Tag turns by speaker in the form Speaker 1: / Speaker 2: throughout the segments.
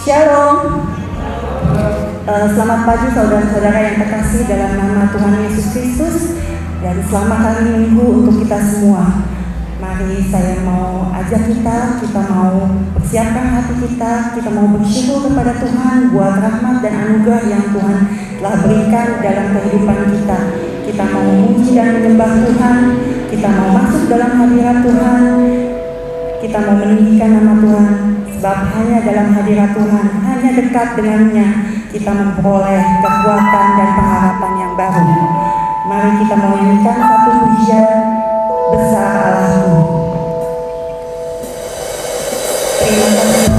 Speaker 1: Shalom. Selamat pagi saudara-saudara yang terkasih dalam nama Tuhan Yesus Kristus, dan selamat hari Minggu untuk kita semua. Mari saya mau ajak kita mau persiapkan hati kita mau bersyukur kepada Tuhan buat rahmat dan anugerah yang Tuhan telah berikan dalam kehidupan kita. Kita mau memuji dan menyembah Tuhan, kita mau masuk dalam hadirat Tuhan, kita mau meninggikan nama Tuhan, sebab hanya dalam hadirat Tuhan, hanya dekat dengannya, kita memperoleh kekuatan dan pengharapan yang baru. Mari kita menyanyikan satu pujian, Besar Allahku. Terima kasih.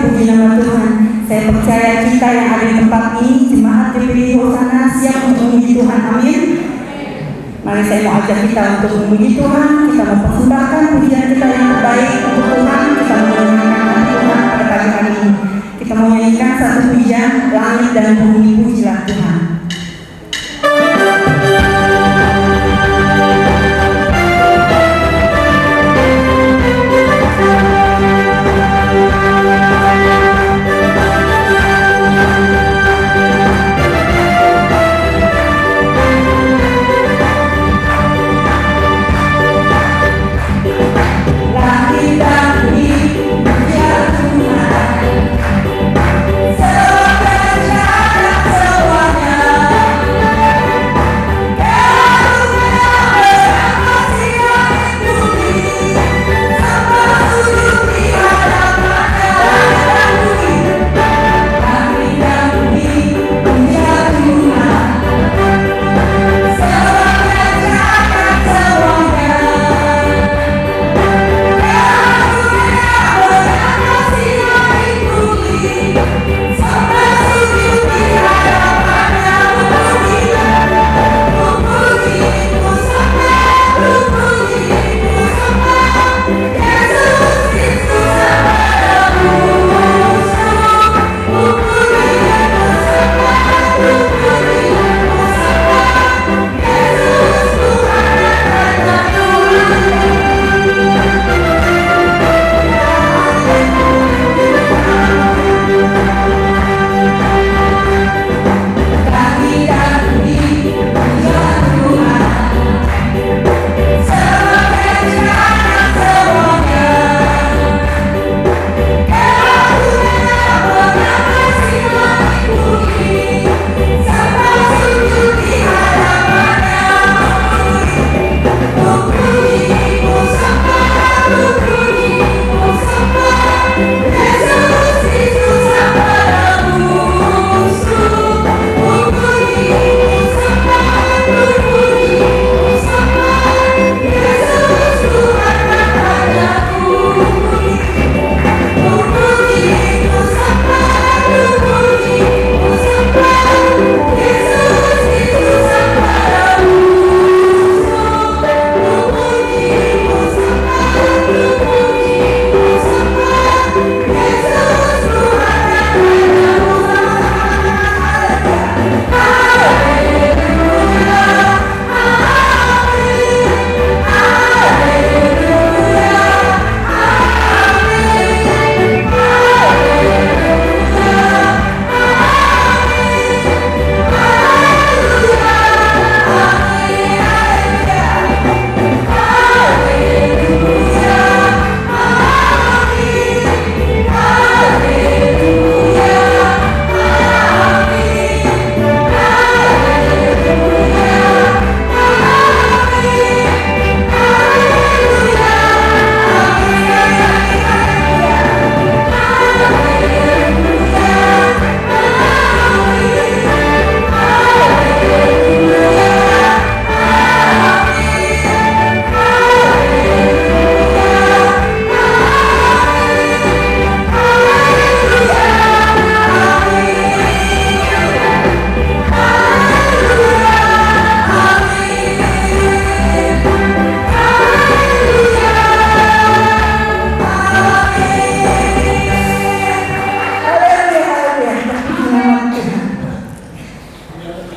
Speaker 1: puji nama Tuhan. Saya percaya kita yang ada di tempat ini, jemaat GPI Hosana siap untuk memuji Tuhan. Amin. Mari saya mau ajak kita untuk memuji Tuhan. Kita mau persembahkan pujian kita yang terbaik untuk Tuhan. Kita mau menyanyikan Tuhan pada pagi hari ini. Kita mau nyanyikan satu pujian, langit dan bumi pujilah Tuhan.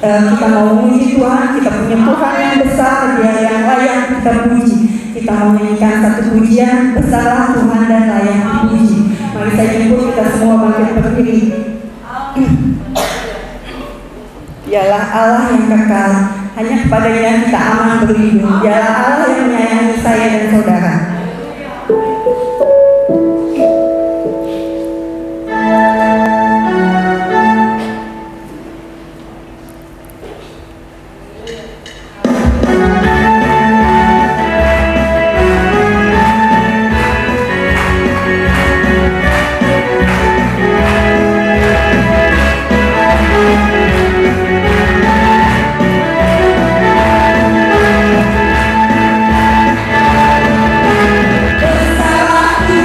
Speaker 1: Kita mau memuji Tuhan, kita punya Tuhan yang besar, Dia yang layak kita puji. Kita mau menyanyikan satu pujian, besarlah Tuhan dan layak dipuji. Mari saya jemput kita semua bangkit berdiri. Dialah Allah yang kekal, hanya kepadanya kita aman berlindung. Dialah Allah yang menyayangi saya dan saudara.
Speaker 2: Besarlah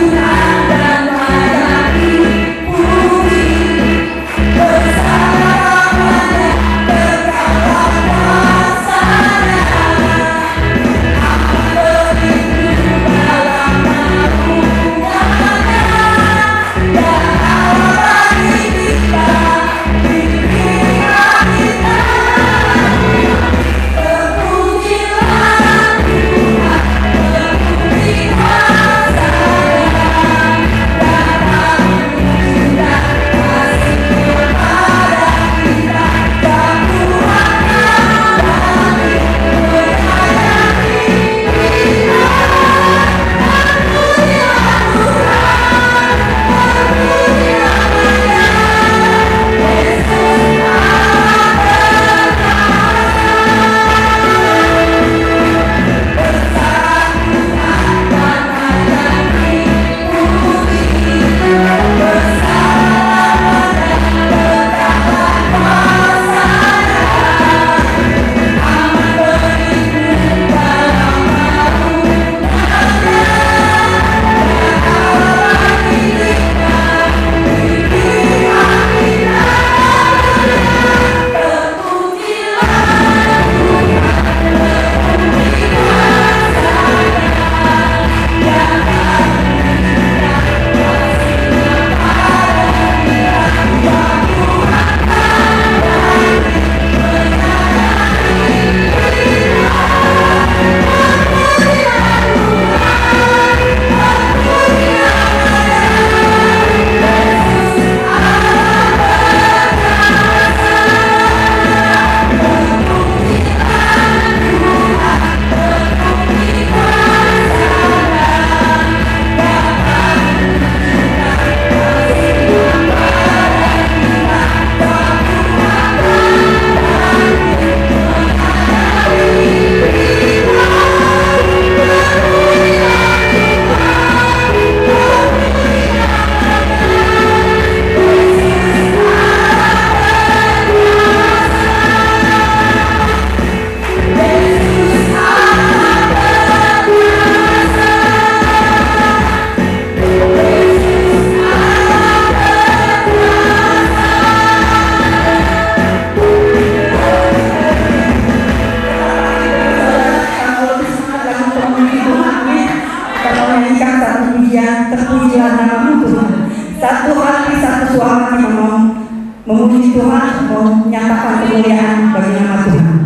Speaker 1: memuji Tuhan, menyatakan kemuliaan bagi nama Tuhan.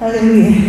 Speaker 1: Haleluya.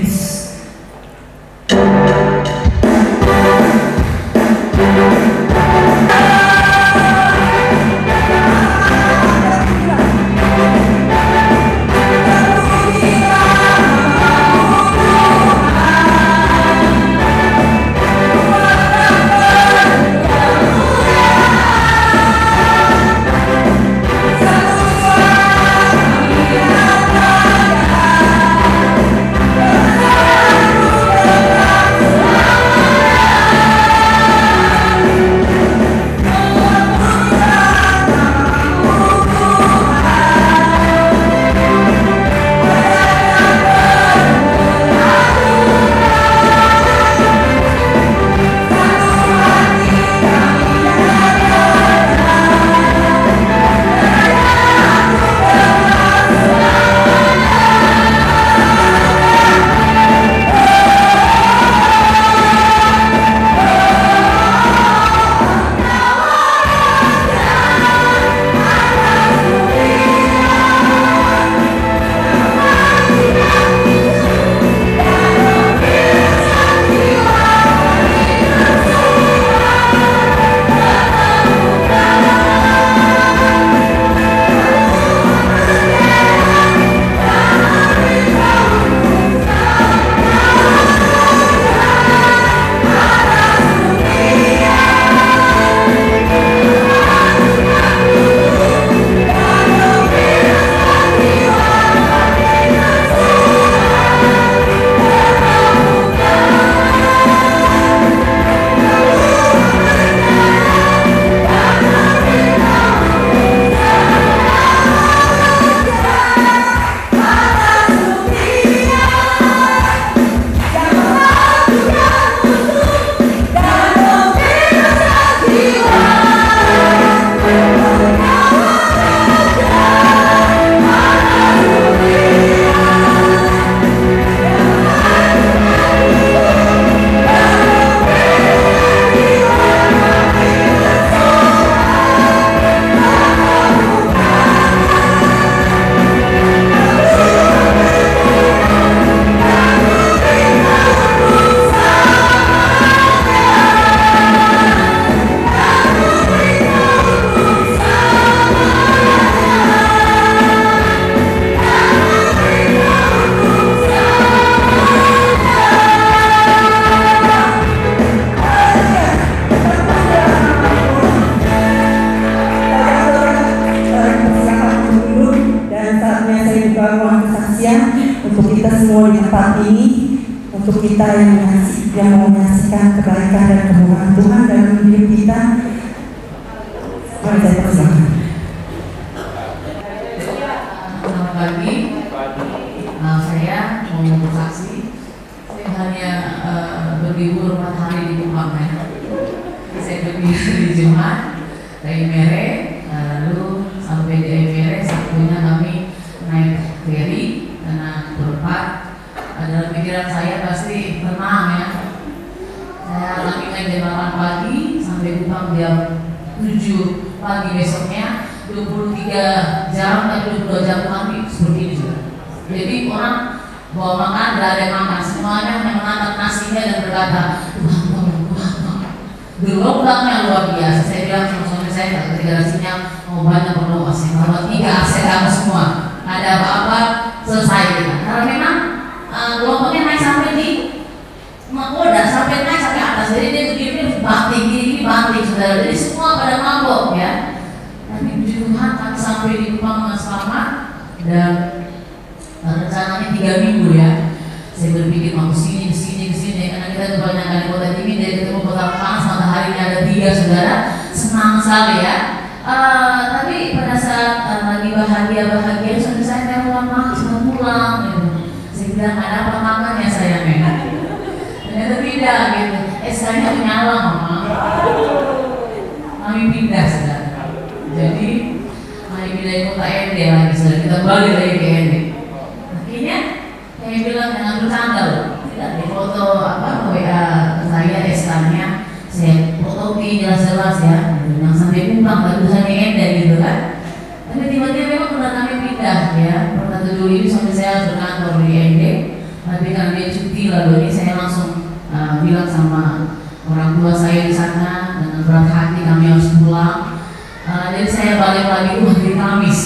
Speaker 1: Untuk kita semua di tempat ini, untuk kita yang mau menyaksikan kebaikan dan kemurahan Tuhan dalam hidup kita, mari saya persilakan.
Speaker 2: Selamat pagi. Saya mau bersaksi. Saya hanya berlibur 4 hari di Kupang. Saya pergi di Jumat dari Mere, lalu sampai di Mere, Sabtunya kami naik ferry karena berempat. Dalam pikiran saya pasti tenang ya. Saya lagi naik jam 8 pagi sampai Kupang jam 7 pagi besoknya, 23 jam atau 22 jam kami seperti ini juga. Jadi orang bawa makan, gak ada yang makan, semuanya hanya mengangkat nasinya dan berkata, Tuhan tolong, Tuhan tolong. Gelombangnya luar biasa. Saya bilang sama suami saya, ketika nasinya mau banyak berdoa, kalau 3 saya dapat semua. Ada apa-apa selesai kita. Karena memang gelombangnya naik sampai di Makoda, sampai naik sampai atas. Jadi dia begini banting, gini banting, saudara. Jadi semua pada mabok ya. Tapi puji Tuhan kami sampai di Kupang dengan selamat dan rencananya 3 minggu ya. Saya berpikir mau kesini karena kita kebanyakan di kota dingin, dari ketemu kota panas, mataharinya ada 3 saudara, senang sekali ya. Tapi pada saat lagi bahagia suami saya pulang gitu. Saya bilang ada apa makannya saya ternyata tidak gitu. SK-nya menyala mama. Kami pindah saudara. Jadi kami pindah ke kota ND lagi saudara. Kita balik lagi ke ND. Akhirnya saya bilang jangan bercanda loh. Tidak di foto WA saya SK-nya. Saya foto jelas-jelas ya. Yang sampai Bangka Tuhannya Enda gitu kan. Tapi tiba-tiba memang benar kami pindah ya. Per 1 Juli ini sampai saya harus berkantor di ND. Tapi karena dia cuti lalu ini saya langsung bilang sama orang tua saya di sana dengan berat hati kami harus pulang. Jadi saya balik lagi hari Kamis.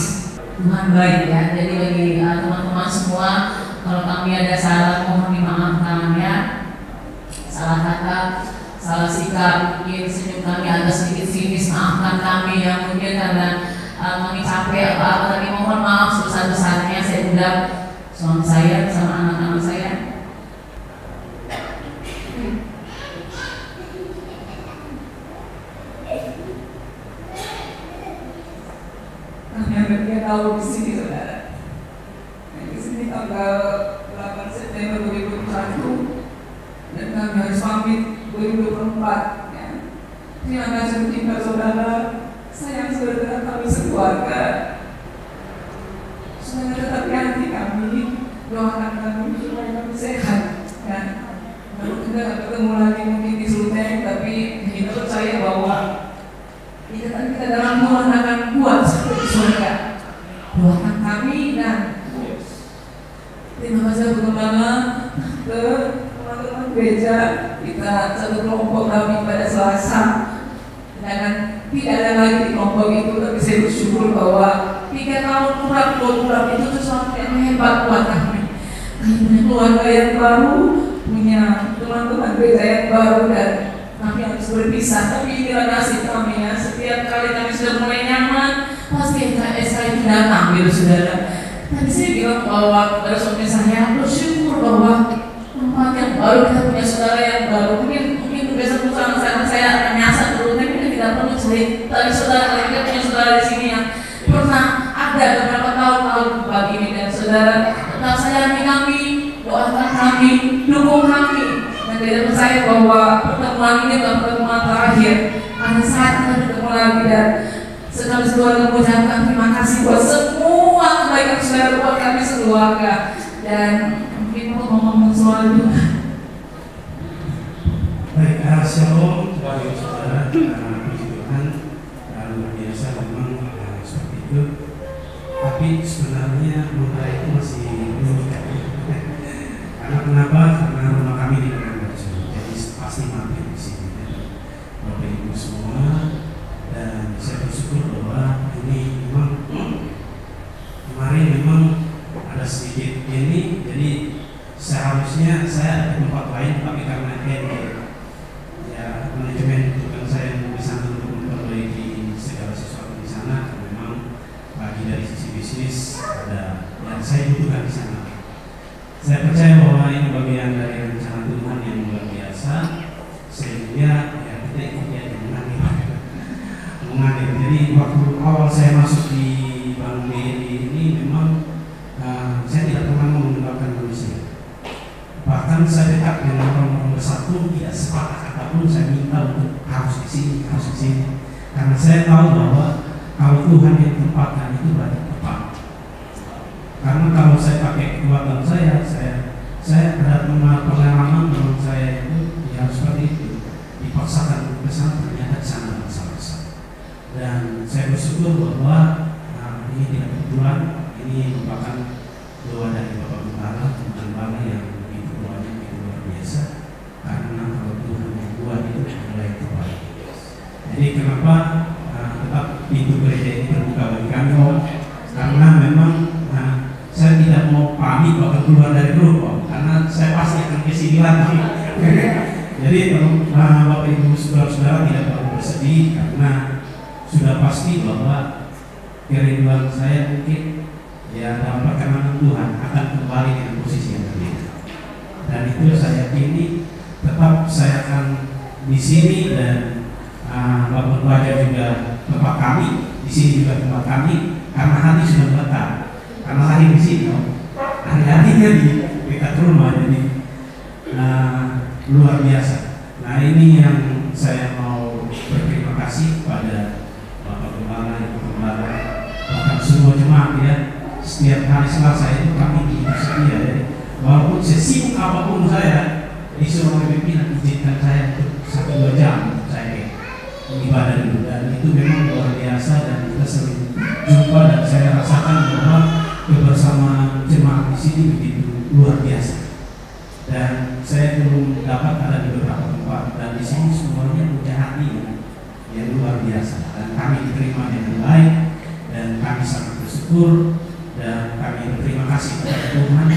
Speaker 2: Tuhan baik ya. Jadi bagi teman-teman semua, kalau kami ada salah mohon dimaafkan ya. Salah kata, salah sikap, mungkin senyum kami agak sedikit sinis, maafkan kami yang mungkin karena kami capek apa tapi mohon maaf sebesar-besarnya. Saya undang suami saya sama anak-anak saya. Kami hampir 3 tahun di sini, saudara. Di sini tanggal 8 September 2021 dan kami harus pamit 2024. Ya. Terima kasih untuk saudara. Sayang saudara kami sekeluarga. Saudara tetap di hati kami, doakan kami supaya kami sehat. Ya. Lalu kita akan ketemu lagi mungkin di Sulteng, tapi kita percaya bahwa ikatan kita dalam Tuhan akan kuat seperti surga. Doakan kami dan terima kasih teman-teman ke teman-teman gereja. Kita satu kelompok kami pada Selasa dan tidak ada lagi di kelompok itu, tapi saya bersyukur bahwa 3 tahun kurang itu sesuatu yang hebat buat kami. Kami punya keluarga yang baru, punya teman-teman gereja yang baru dan kami harus berpisah. Tapi inilah nasib kami ya. Setiap kali kami sudah mulai nyaman, pasti SK itu datang gitu saudara. Tadi saya bilang bahwa kepada suami saya bersyukur bahwa tempat yang baru kita punya saudara yang baru. Mungkin besok bersama saya akan nyasar dulu, tapi kita tidak perlu cerita. Tadi saudara kita punya saudara di sini yang pernah ada beberapa tahun pagi ini dan saudara tetap sayangi kami, doakan kami, dukung kami. Dan tidak percaya bahwa pertemuan ini adalah pertemuan terakhir. Karena saat kita bertemu lagi dan sekali keluarga mengucapkan terima kasih buat semua kebaikan saudara buat kami sekeluarga. Dan mungkin mau ngomong soal juga.
Speaker 3: Baik, shalom bagi saudara, puji Tuhan, luar biasa memang seperti itu. Tapi sebenarnya muda itu masih belum karena kenapa? Karena rumah kami di Pekanbaru, jadi pasti mampir di sini. Bapak Ibu semua, dan saya bersyukur bahwa ini memang kemarin memang ada sedikit ini, jadi seharusnya saya ada di tempat lain, tapi karena manajemen bukan saya yang di sana untuk memperbaiki segala sesuatu di sana, memang bagi dari sisi bisnis ada yang saya butuhkan di sana. Saya percaya bahwa ini bagian dari rencana Tuhan yang luar biasa, sehingga ya kita ikut ya mengalir. Jadi waktu awal saya masuk di Bank BRI ini memang saya tidak pernah menggunakan manusia. Bahkan saya dekat dengan orang bersatu tidak sepakat apapun, saya minta untuk harus di sini, karena saya tahu bahwa kalau Tuhan yang tempatkan itu berarti tepat. Karena kalau saya pakai kekuatan saya ada pengalaman bahwa saya itu ya seperti itu dipaksakan ke sana, ternyata di sana bersama-sama. Dan saya bersyukur bahwa ini tidak kebetulan, ini merupakan doa dari Bapak Bupala dan Bangga yang luar biasa, karena kalau Tuhan yang buat itu mulai terbaik. Jadi kenapa tetap pintu gereja ini terbuka bagi kami, karena memang saya tidak mau pamit bakal keluar dari grup, karena saya pasti akan kesini lagi. Jadi Bapak Ibu saudara-saudara tidak perlu bersedih, karena sudah pasti bahwa kerinduan saya mungkin ya dalam perkenan Tuhan akan kembali dengan posisi yang berbeda. Dan itu saya yakini tetap saya akan di sini, dan Bapak Pelajar juga tempat kami, di sini juga tempat kami, karena hati sudah menetap. Karena hari di sini, hari-harinya di dekat rumah, jadi luar biasa. Nah ini yang saya mau berterima kasih pada Bapak Gembala, Ibu Gembala, bahkan semua jemaat ya. Setiap hari Selasa itu kami setia ya. Walaupun sesibuk apapun saya, disuruh oleh pimpinan izinkan saya untuk 1-2 jam saya ibadah dulu, dan itu memang luar biasa. luar biasa. Dan saya belum dapat ada di beberapa tempat, dan di sini semuanya punya hati yang luar biasa, dan kami diterima dengan baik, dan kami sangat bersyukur, dan kami berterima kasih kepada Tuhan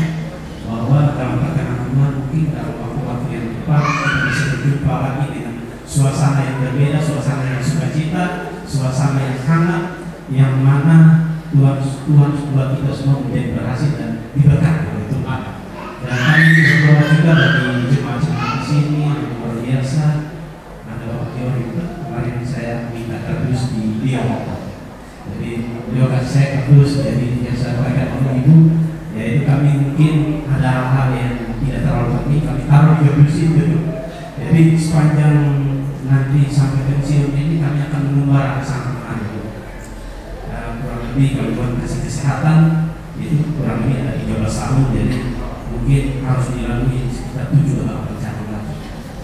Speaker 3: bahwa dalam perkenan Tuhan mungkin dalam waktu-waktu yang depan kita bisa berjumpa lagi dengan suasana yang berbeda, suasana yang sukacita, suasana yang hangat, yang mana Tuhan buat kita semua menjadi berhasil dan diberkati oleh Tuhan. Dan kami berdoa juga bagi jemaat-jemaat di sini yang luar biasa. Ada Bapak Teori kemarin saya minta kardus di Lyon. Jadi beliau kasih saya kardus, jadi yang saya sampaikan oleh Ibu, yaitu kami mungkin ada hal-hal yang tidak terlalu penting kami taruh di kardus itu. Jadi sepanjang nanti sampai pensiun ini kami akan mengembara ke sana kemari. Kurang lebih kalau Tuhan kasih kesehatan itu kurang lebih ada 13 tahun, jadi mungkin harus dilalui sekitar 7 atau 8 tahun lagi.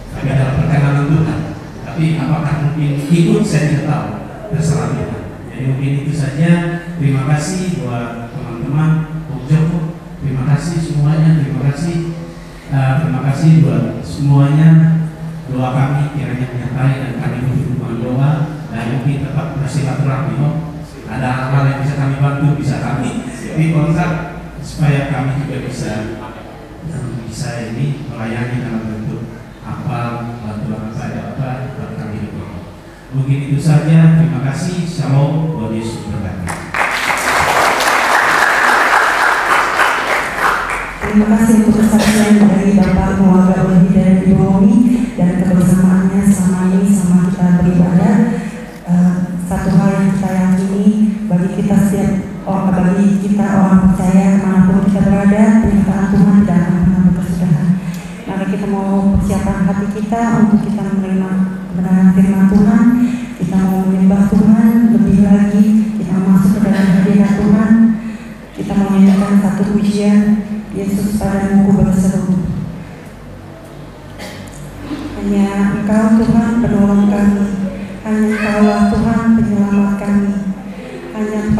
Speaker 3: Tapi adalah perkenanan Tuhan. Tapi apakah mungkin ikut saya tidak tahu, terserah Tuhan. Jadi mungkin itu saja. Terima kasih buat teman-teman Bung Joko. Terima kasih semuanya. Terima kasih buat semuanya. Doa kami kiranya menyertai dan kami butuh doa, dan mungkin tetap bersilaturahmi. Ada hal-hal yang bisa kami bantu, bisa kami kontak supaya kami juga bisa ini melayani dalam bentuk apa bantuan saya apa buat kami itu. Mungkin itu saja. Terima kasih. Shalom. Tuhan Yesus berkati.
Speaker 1: Terima kasih untuk kesaksian dari Bapak Keluarga Ulhi dan Ibu Romi dan kebersamaannya selama ini sama kita beribadah. Satu hal yang kita yakini bagi kita orang percaya kemanapun kita berada, permintaan Tuhan tidak akan pernah berkesudahan. Mari kita mau persiapkan hati kita untuk kita menerima kebenaran firman Tuhan. Kita mau menyembah Tuhan lebih lagi, kita masuk ke dalam hadirat Tuhan. Kita mau menyanyikan satu pujian, Yesus padamu ku berseru. Hanya Engkau Tuhan penolong kami, hanya Engkaulah Tuhan penyelamat kami. Hanya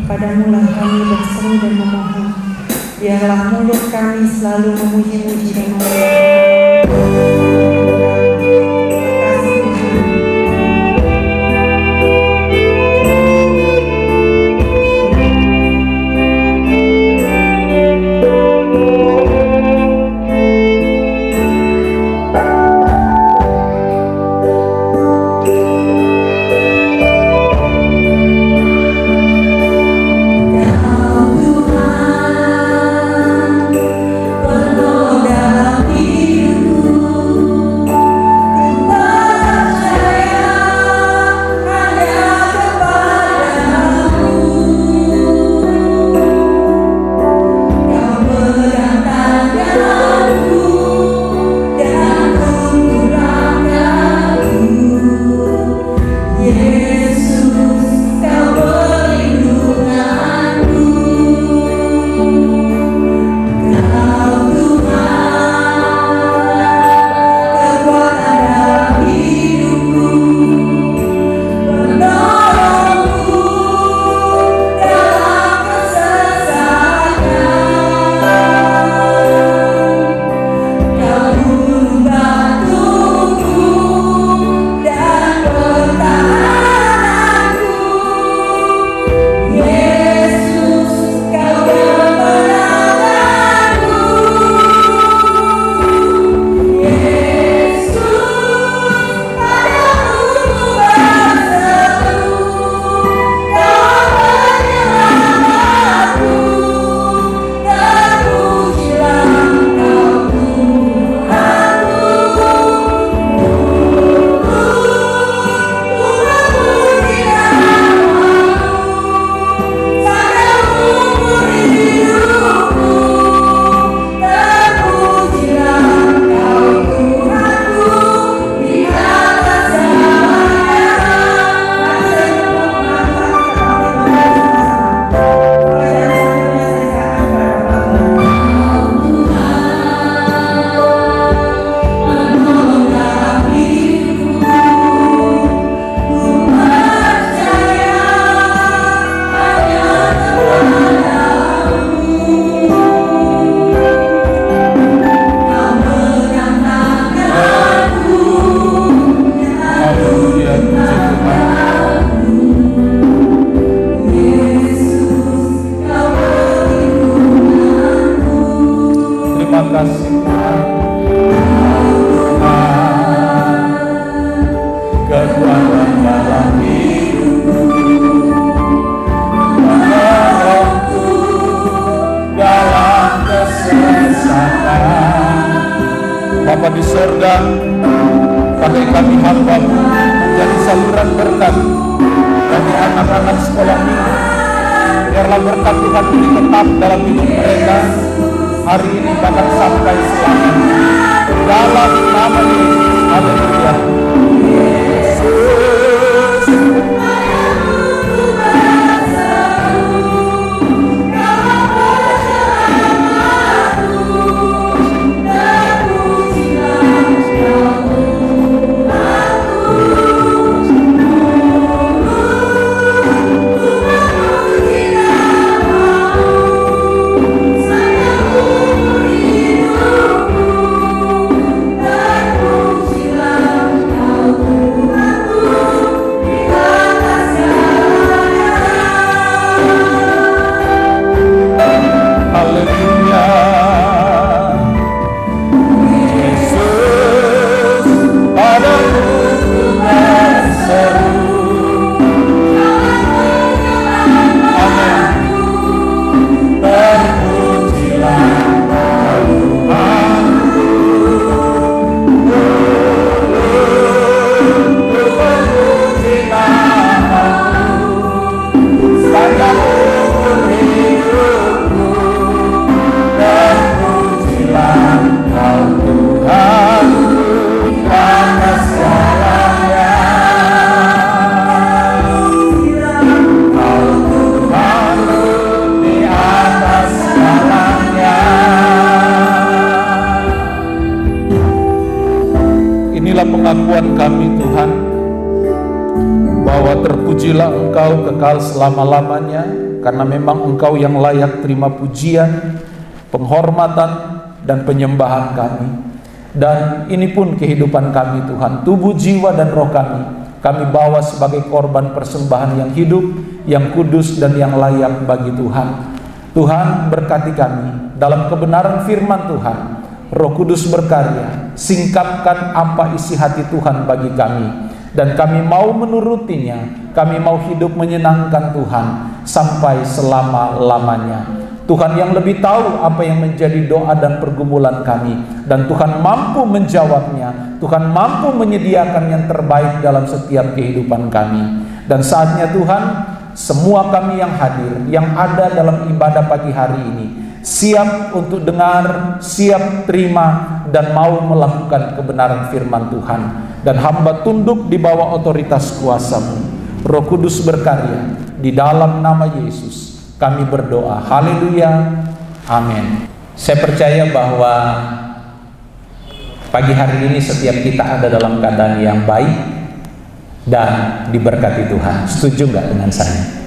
Speaker 1: padamu lah kami berseru dan memohon. Biarlah mulut kami selalu memuji-muji dan memuliakan.
Speaker 4: Penuh dalam hidupku. anak-anak sekolah minggu. Biarlah berkat Tuhan ini tetap dalam hidup mereka hari ini bahkan sampai selamanya. Dalam nama Yesus, haleluya. Pengakuan kami Tuhan bahwa terpujilah Engkau kekal selama-lamanya, karena memang Engkau yang layak terima pujian, penghormatan dan penyembahan kami. Dan ini pun kehidupan kami Tuhan, tubuh, jiwa dan roh kami bawa sebagai korban persembahan yang hidup, yang kudus dan yang layak bagi Tuhan. Tuhan berkati kami dalam kebenaran firman Tuhan. Roh Kudus berkarya, singkapkan apa isi hati Tuhan bagi kami, dan kami mau menurutinya. Kami mau hidup menyenangkan Tuhan sampai selama-lamanya. Tuhan yang lebih tahu apa yang menjadi doa dan pergumulan kami, dan Tuhan mampu menjawabnya. Tuhan mampu menyediakan yang terbaik dalam setiap kehidupan kami. Dan saatnya Tuhan, semua kami yang hadir, yang ada dalam ibadah pagi hari ini, siap untuk dengar, siap terima, dan mau melakukan kebenaran firman Tuhan. Dan hamba tunduk di bawah otoritas kuasa-Mu. Roh Kudus berkarya, di dalam nama Yesus kami berdoa. Haleluya, amin. Saya percaya bahwa pagi hari ini setiap kita ada dalam keadaan yang baik dan diberkati Tuhan. Setuju nggak dengan saya?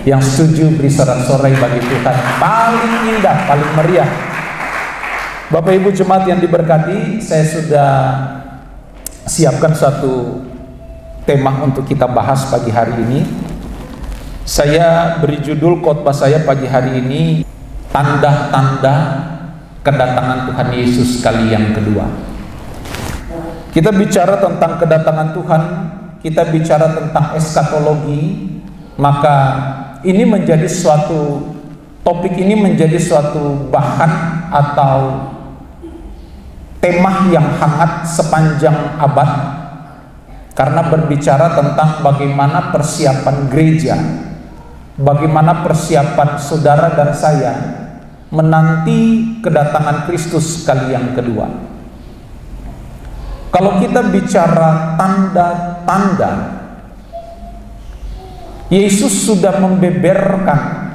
Speaker 4: Yang setuju beri sorak-sorai bagi Tuhan. Paling indah, paling meriah. Bapak Ibu jemaat yang diberkati, saya sudah siapkan satu tema untuk kita bahas pagi hari ini. Saya beri judul khotbah saya pagi hari ini, tanda-tanda kedatangan Tuhan Yesus kali yang kedua. Kita bicara tentang kedatangan Tuhan, kita bicara tentang eskatologi, maka ini menjadi suatu topik, ini menjadi suatu bahan atau tema yang hangat sepanjang abad, karena berbicara tentang bagaimana persiapan gereja, bagaimana persiapan saudara dan saya menanti kedatangan Kristus kali yang kedua. Kalau kita bicara tanda-tanda, Yesus sudah membeberkan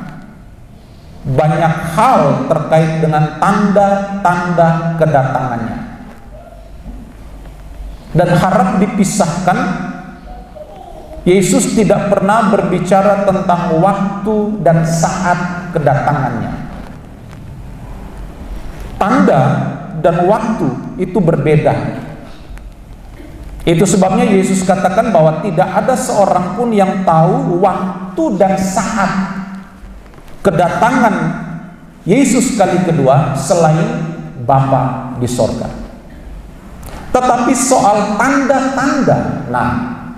Speaker 4: banyak hal terkait dengan tanda-tanda kedatangannya. Dan harap dipisahkan, Yesus tidak pernah berbicara tentang waktu dan saat kedatangannya. Tanda dan waktu itu berbeda. Itu sebabnya Yesus katakan bahwa tidak ada seorang pun yang tahu waktu dan saat kedatangan Yesus kali kedua selain Bapa di sorga. Tetapi soal tanda-tanda, nah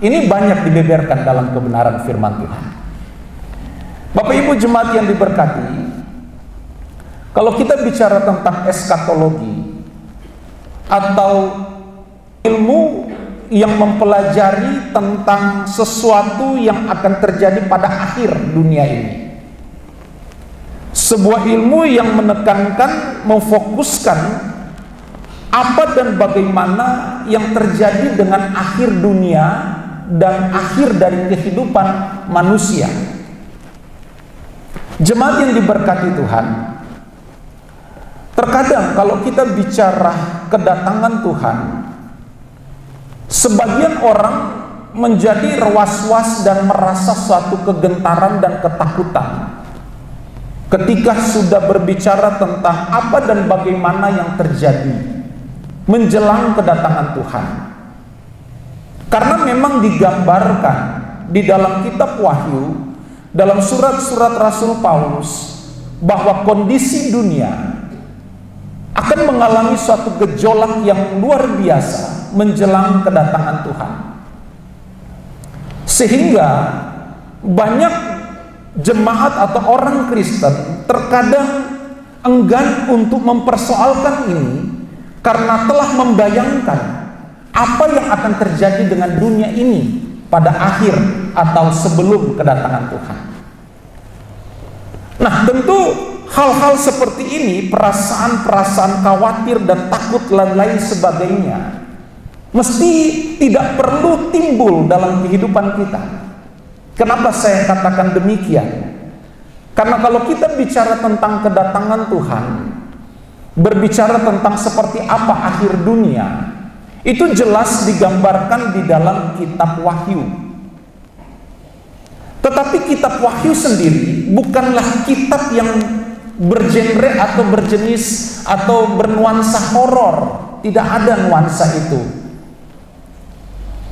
Speaker 4: ini banyak dibeberkan dalam kebenaran firman Tuhan. Bapak Ibu jemaat yang diberkati, kalau kita bicara tentang eskatologi atau ilmu yang mempelajari tentang sesuatu yang akan terjadi pada akhir dunia ini. Sebuah ilmu yang menekankan, memfokuskan apa dan bagaimana yang terjadi dengan akhir dunia dan akhir dari kehidupan manusia. Jemaat yang diberkati Tuhan, terkadang kalau kita bicara kedatangan Tuhan, sebagian orang menjadi was-was dan merasa suatu kegentaran dan ketakutan ketika sudah berbicara tentang apa dan bagaimana yang terjadi menjelang kedatangan Tuhan. Karena memang digambarkan di dalam kitab Wahyu, dalam surat-surat Rasul Paulus, bahwa kondisi dunia akan mengalami suatu gejolak yang luar biasa menjelang kedatangan Tuhan. Sehingga banyak jemaat atau orang Kristen terkadang enggan untuk mempersoalkan ini, karena telah membayangkan apa yang akan terjadi dengan dunia ini pada akhir atau sebelum kedatangan Tuhan. Nah, tentu hal-hal seperti ini, perasaan-perasaan khawatir dan takut dan lain sebagainya, mesti tidak perlu timbul dalam kehidupan kita. Kenapa saya katakan demikian? Karena kalau kita bicara tentang kedatangan Tuhan, berbicara tentang seperti apa akhir dunia, itu jelas digambarkan di dalam kitab Wahyu. Tetapi kitab Wahyu sendiri bukanlah kitab yang bergenre atau berjenis atau bernuansa horor. Tidak ada nuansa itu.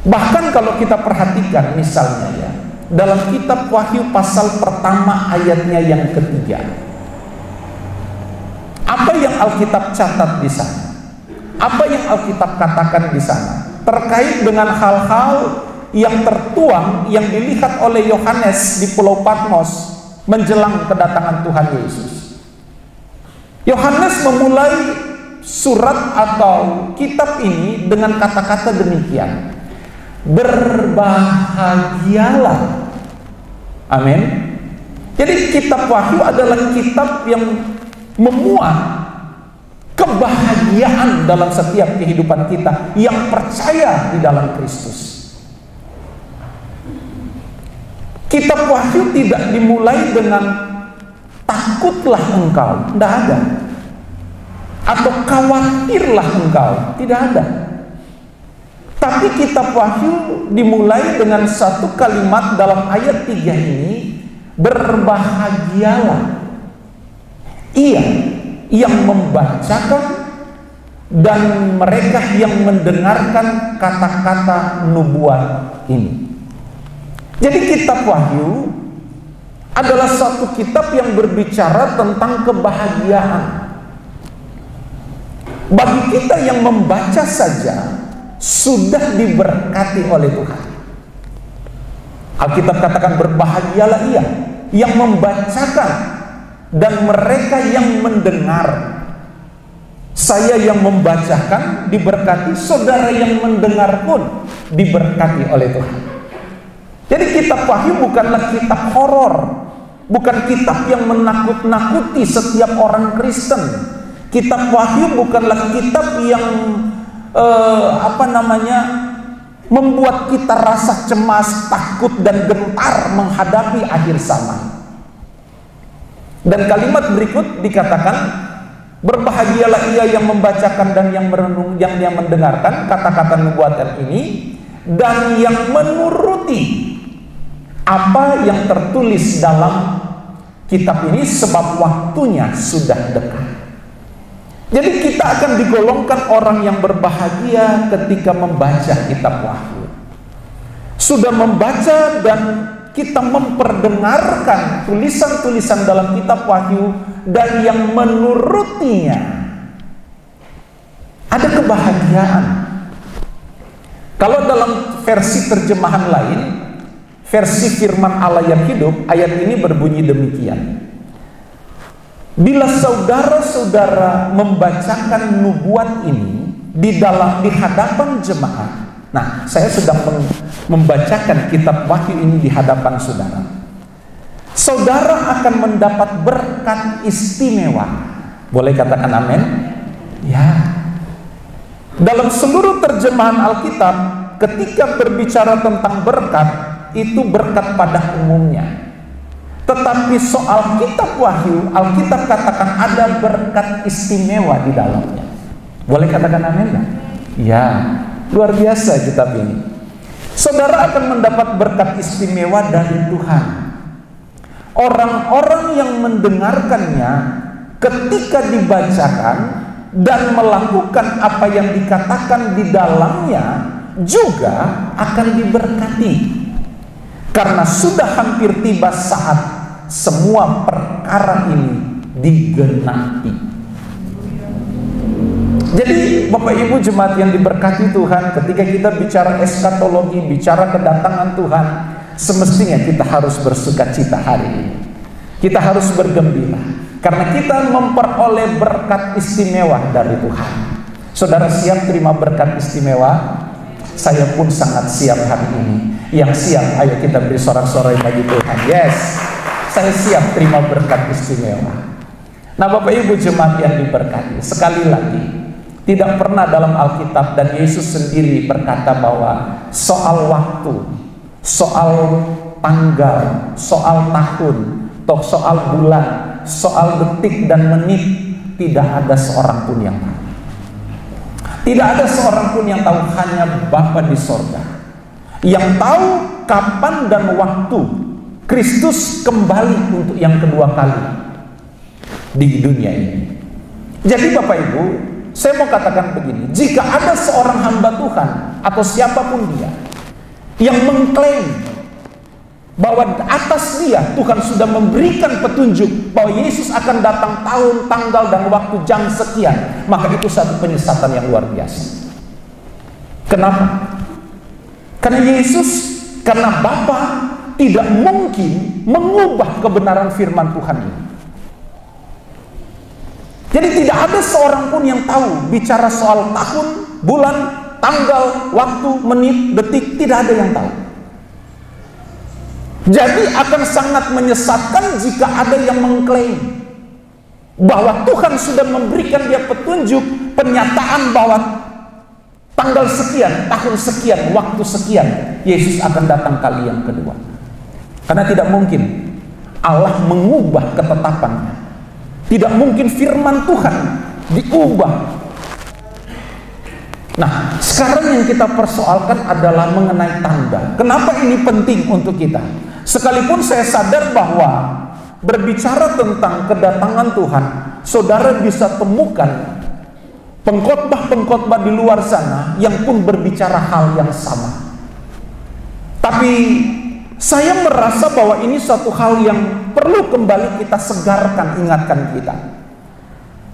Speaker 4: Bahkan kalau kita perhatikan misalnya ya, dalam kitab Wahyu pasal pertama ayatnya yang ketiga, apa yang Alkitab catat di sana? Apa yang Alkitab katakan di sana terkait dengan hal-hal yang tertuang yang dilihat oleh Yohanes di Pulau Patmos menjelang kedatangan Tuhan Yesus? Yohanes memulai surat atau kitab ini dengan kata-kata demikian: berbahagialah. Amin. Jadi kitab Wahyu adalah kitab yang memuat kebahagiaan dalam setiap kehidupan kita yang percaya di dalam Kristus. Kitab Wahyu tidak dimulai dengan takutlah engkau, tidak ada, atau khawatirlah engkau, tidak ada. Tapi kitab Wahyu dimulai dengan satu kalimat dalam ayat 3 ini: berbahagialah ia yang membacakan dan mereka yang mendengarkan kata-kata nubuat ini. Jadi kitab Wahyu adalah suatu kitab yang berbicara tentang kebahagiaan. Bagi kita yang membaca saja sudah diberkati oleh Tuhan. Alkitab katakan berbahagialah ia yang membacakan dan mereka yang mendengar. Saya yang membacakan diberkati, saudara yang mendengar pun diberkati oleh Tuhan. Jadi kitab Wahyu bukanlah kitab horor, bukan kitab yang menakut-nakuti setiap orang Kristen. Kitab Wahyu bukanlah kitab yang membuat kita rasa cemas, takut dan gentar menghadapi akhir zaman. Dan kalimat berikut dikatakan, berbahagialah ia yang membacakan dan yang merenung, yang mendengarkan kata-kata nubuatan ini, dan yang menuruti apa yang tertulis dalam kitab ini, sebab waktunya sudah dekat. Jadi kita akan digolongkan orang yang berbahagia ketika membaca kitab Wahyu. Sudah membaca dan kita memperdengarkan tulisan-tulisan dalam kitab Wahyu dan yang menurutinya, ada kebahagiaan. Kalau dalam versi terjemahan lain, versi firman Allah yang hidup, ayat ini berbunyi demikian: bila saudara-saudara membacakan nubuat ini di hadapan jemaat, Nah, saya sedang membacakan kitab Wahyu ini di hadapan saudara. Saudara akan mendapat berkat istimewa. Boleh katakan amin? Ya. Dalam seluruh terjemahan Alkitab, ketika berbicara tentang berkat, itu berkat pada umumnya. Tetapi soal kitab Wahyu, Alkitab katakan ada berkat istimewa di dalamnya. Boleh katakan amin? Ya. Luar biasa kitab ini. Saudara akan mendapat berkat istimewa dari Tuhan. Orang-orang yang mendengarkannya ketika dibacakan dan melakukan apa yang dikatakan di dalamnya juga akan diberkati. Karena sudah hampir tiba saat semua perkara ini digenapi. Jadi Bapak Ibu jemaat yang diberkati Tuhan, ketika kita bicara eskatologi, bicara kedatangan Tuhan, semestinya kita harus bersukacita hari ini. Kita harus bergembira karena kita memperoleh berkat istimewa dari Tuhan. Saudara siap terima berkat istimewa? Saya pun sangat siap hari ini. Yang siap, ayo kita beri sorak-sorai bagi Tuhan. Yes, saya siap terima berkat istimewa. Nah Bapak Ibu jemaat yang diberkati, sekali lagi, tidak pernah dalam Alkitab, dan Yesus sendiri berkata bahwa soal waktu, soal tanggal, soal tahun, atau soal bulan, soal detik dan menit, tidak ada seorang pun yang tahu. Tidak ada seorang pun yang tahu, hanya Bapa di sorga yang tahu kapan dan waktu Kristus kembali untuk yang kedua kali di dunia ini. Jadi Bapak Ibu, saya mau katakan begini, jika ada seorang hamba Tuhan atau siapapun dia yang mengklaim bahwa atas dia Tuhan sudah memberikan petunjuk bahwa Yesus akan datang tahun, tanggal, dan waktu jam sekian, maka itu satu penyesatan yang luar biasa. Kenapa? Karena Yesus, karena Bapa tidak mungkin mengubah kebenaran firman Tuhan ini. Jadi tidak ada seorang pun yang tahu bicara soal tahun, bulan, tanggal, waktu, menit, detik, tidak ada yang tahu. Jadi akan sangat menyesatkan jika ada yang mengklaim bahwa Tuhan sudah memberikan dia petunjuk, pernyataan bahwa tanggal sekian, tahun sekian, waktu sekian, Yesus akan datang kali yang kedua. Karena tidak mungkin Allah mengubah ketetapannya. Tidak mungkin firman Tuhan diubah. Nah, sekarang yang kita persoalkan adalah mengenai tanda. Kenapa ini penting untuk kita? Sekalipun saya sadar bahwa berbicara tentang kedatangan Tuhan, saudara bisa temukan pengkhotbah-pengkhotbah di luar sana yang pun berbicara hal yang sama. Tapi saya merasa bahwa ini suatu hal yang perlu kembali kita segarkan, ingatkan kita.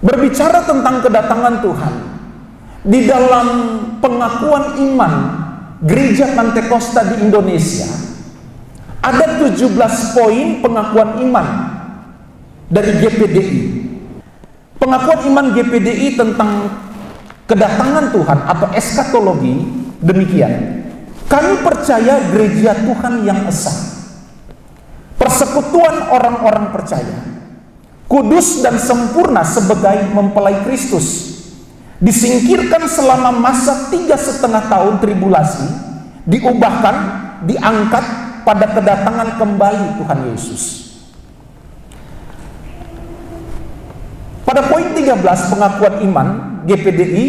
Speaker 4: Berbicara tentang kedatangan Tuhan, di dalam pengakuan iman Gereja Pantekosta di Indonesia, ada 17 poin pengakuan iman dari GPDI. Pengakuan iman GPDI tentang kedatangan Tuhan atau eskatologi demikian. Kami percaya gereja Tuhan yang esa, persekutuan orang-orang percaya, kudus dan sempurna sebagai mempelai Kristus, disingkirkan selama masa 3,5 tahun tribulasi, diubahkan, diangkat pada kedatangan kembali Tuhan Yesus. Pada poin 13 pengakuan iman GPDI,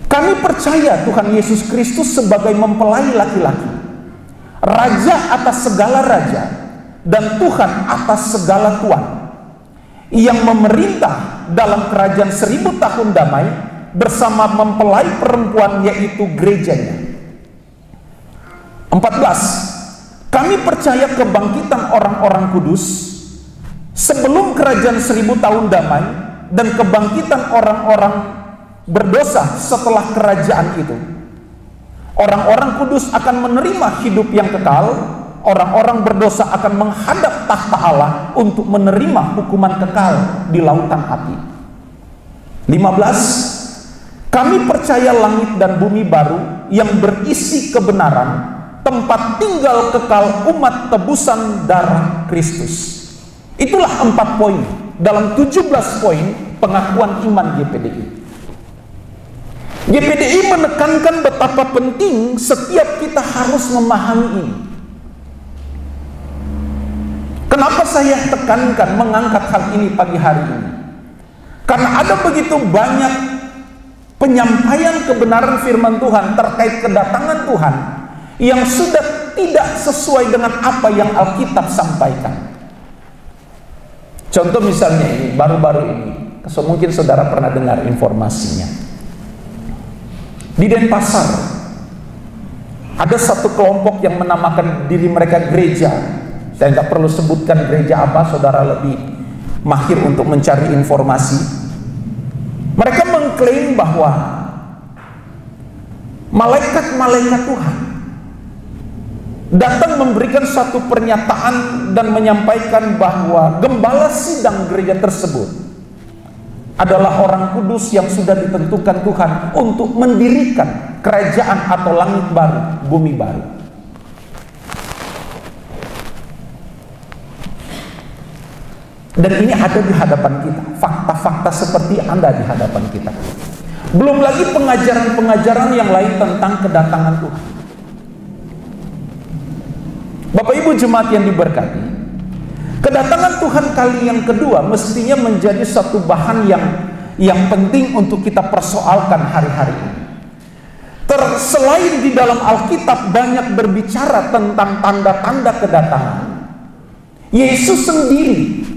Speaker 4: kami percaya Tuhan Yesus Kristus sebagai mempelai laki-laki, Raja atas segala raja, dan Tuhan atas segala tuan, yang memerintah dalam kerajaan 1000 tahun damai bersama mempelai perempuan, yaitu gerejanya. 14. Kami percaya kebangkitan orang-orang kudus sebelum kerajaan 1000 tahun damai dan kebangkitan orang-orang berdosa setelah kerajaan itu. Orang-orang kudus akan menerima hidup yang kekal, orang-orang berdosa akan menghadap tahta Allah untuk menerima hukuman kekal di lautan api. 15. Kami percaya langit dan bumi baru yang berisi kebenaran, tempat tinggal kekal umat tebusan darah Kristus. Itulah 4 poin dalam 17 poin pengakuan iman GPDI. GPDI menekankan betapa penting setiap kita harus memahami ini. Kenapa saya tekankan mengangkat hal ini pagi hari ini? Karena ada begitu banyak penyampaian kebenaran firman Tuhan terkait kedatangan Tuhan yang sudah tidak sesuai dengan apa yang Alkitab sampaikan. Contoh misalnya ini, baru-baru ini, mungkin saudara pernah dengar informasinya. Di Denpasar ada satu kelompok yang menamakan diri mereka gereja. Saya nggak perlu sebutkan gereja apa, saudara lebih mahir untuk mencari informasi. Mereka mengklaim bahwa malaikat-malaikat Tuhan datang memberikan satu pernyataan dan menyampaikan bahwa gembala sidang gereja tersebut adalah orang kudus yang sudah ditentukan Tuhan untuk mendirikan kerajaan atau langit baru, bumi baru. Dan ini ada di hadapan kita, fakta-fakta seperti Anda di hadapan kita. Belum lagi pengajaran-pengajaran yang lain tentang kedatangan Tuhan. Bapak Ibu jemaat yang diberkati, kedatangan Tuhan kali yang kedua mestinya menjadi satu bahan yang penting untuk kita persoalkan hari-hari ini. Selain di dalam Alkitab banyak berbicara tentang tanda-tanda kedatangan, Yesus sendiri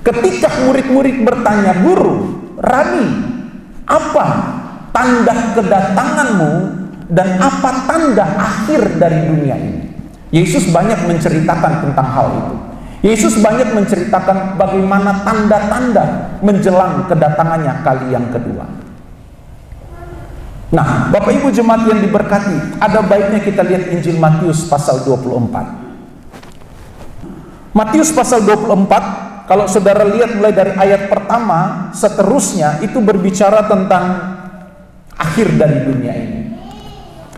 Speaker 4: ketika murid-murid bertanya, "Guru, Rabi, apa tanda kedatanganmu dan apa tanda akhir dari dunia ini?" Yesus banyak menceritakan tentang hal itu. Yesus banyak menceritakan bagaimana tanda-tanda menjelang kedatangannya kali yang kedua. Nah, Bapak Ibu jemaat yang diberkati, ada baiknya kita lihat Injil Matius pasal 24. Matius pasal 24, kalau saudara lihat mulai dari ayat pertama seterusnya itu berbicara tentang akhir dari dunia ini.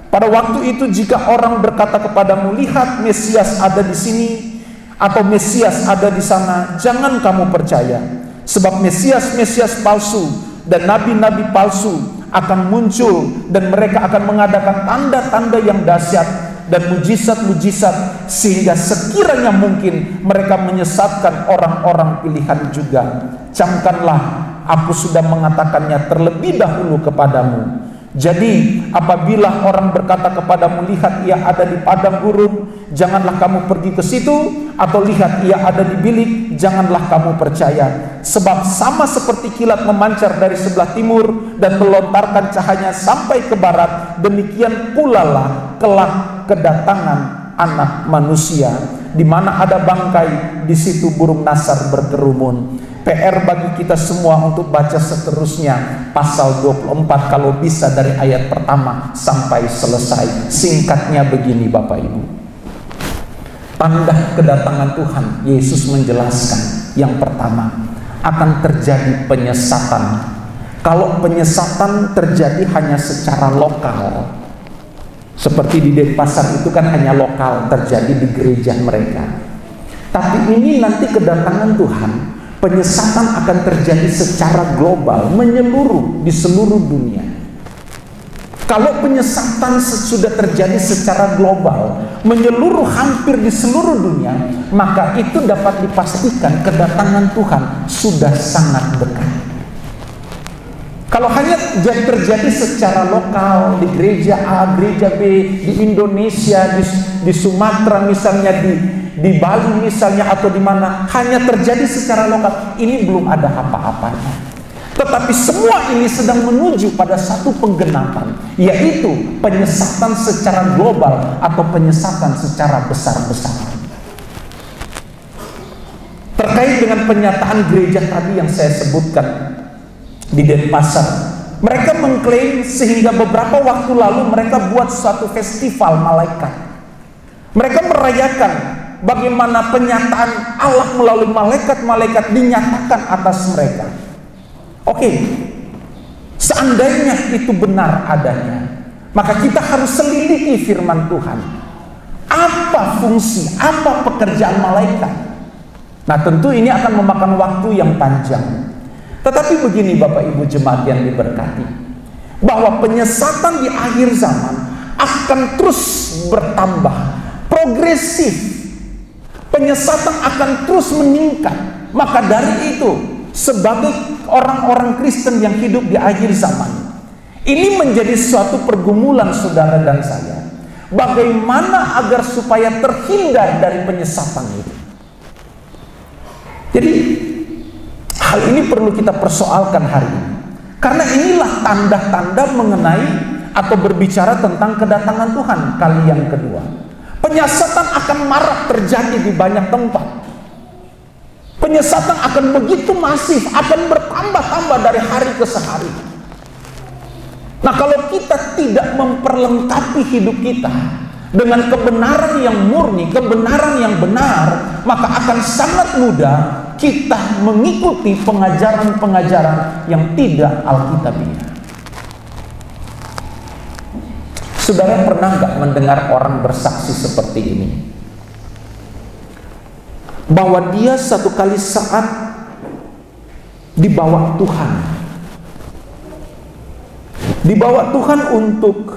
Speaker 4: Pada waktu itu jika orang berkata kepadamu, "Lihat, Mesias ada di sini," atau "Mesias ada di sana," jangan kamu percaya, sebab Mesias-Mesias palsu dan nabi-nabi palsu akan muncul dan mereka akan mengadakan tanda-tanda yang dahsyat dan mujizat-mujizat sehingga sekiranya mungkin mereka menyesatkan orang-orang pilihan juga. Camkanlah, aku sudah mengatakannya terlebih dahulu kepadamu. Jadi apabila orang berkata kepadamu, "Lihat, ia ada di padang gurun," janganlah kamu pergi ke situ, atau "Lihat, ia ada di bilik," janganlah kamu percaya. Sebab sama seperti kilat memancar dari sebelah timur dan melontarkan cahayanya sampai ke barat, demikian pula lah kelak kedatangan Anak Manusia. Di mana ada bangkai, di situ burung nasar berkerumun. PR bagi kita semua untuk baca seterusnya pasal 24 kalau bisa dari ayat pertama sampai selesai. Singkatnya begini Bapak Ibu. Tanda kedatangan Tuhan, Yesus menjelaskan yang pertama, akan terjadi penyesatan. Kalau penyesatan terjadi hanya secara lokal, seperti di Denpasar itu kan hanya lokal, terjadi di gereja mereka. Tapi ini nanti kedatangan Tuhan, penyesatan akan terjadi secara global, menyeluruh di seluruh dunia. Kalau penyesatan sudah terjadi secara global, menyeluruh hampir di seluruh dunia, maka itu dapat dipastikan kedatangan Tuhan sudah sangat dekat. Kalau hanya terjadi secara lokal di gereja A, gereja B, di Indonesia, di Sumatera misalnya, di Bali misalnya, atau di mana, hanya terjadi secara lokal, ini belum ada apa-apanya. Tetapi semua ini sedang menuju pada satu penggenapan, yaitu penyesatan secara global atau penyesatan secara besar-besaran. Terkait dengan penyataan gereja tadi yang saya sebutkan di Denpasar, mereka mengklaim sehingga beberapa waktu lalu mereka buat suatu festival malaikat. Mereka merayakan bagaimana penyataan Allah melalui malaikat-malaikat dinyatakan atas mereka. Oke, Seandainya itu benar adanya, maka kita harus selidiki firman Tuhan. Apa fungsi, apa pekerjaan malaikat? Nah, tentu ini akan memakan waktu yang panjang. Tetapi begini Bapak Ibu jemaat yang diberkati, bahwa penyesatan di akhir zaman akan terus bertambah, progresif. Penyesatan akan terus meningkat. Maka dari itu, sebagai orang-orang Kristen yang hidup di akhir zaman, ini menjadi suatu pergumulan saudara dan saya. Bagaimana agar supaya terhindar dari penyesatan itu? Jadi hal ini perlu kita persoalkan hari ini. Karena inilah tanda-tanda mengenai atau berbicara tentang kedatangan Tuhan kali yang kedua. Penyesatan akan marak terjadi di banyak tempat. Penyesatan akan begitu masif, akan bertambah-tambah dari hari ke hari. Nah, kalau kita tidak memperlengkapi hidup kita dengan kebenaran yang murni, kebenaran yang benar, maka akan sangat mudah kita mengikuti pengajaran-pengajaran yang tidak alkitabiah. Saudara pernah nggak mendengar orang bersaksi seperti ini? Bahwa dia satu kali saat dibawa Tuhan. Dibawa Tuhan untuk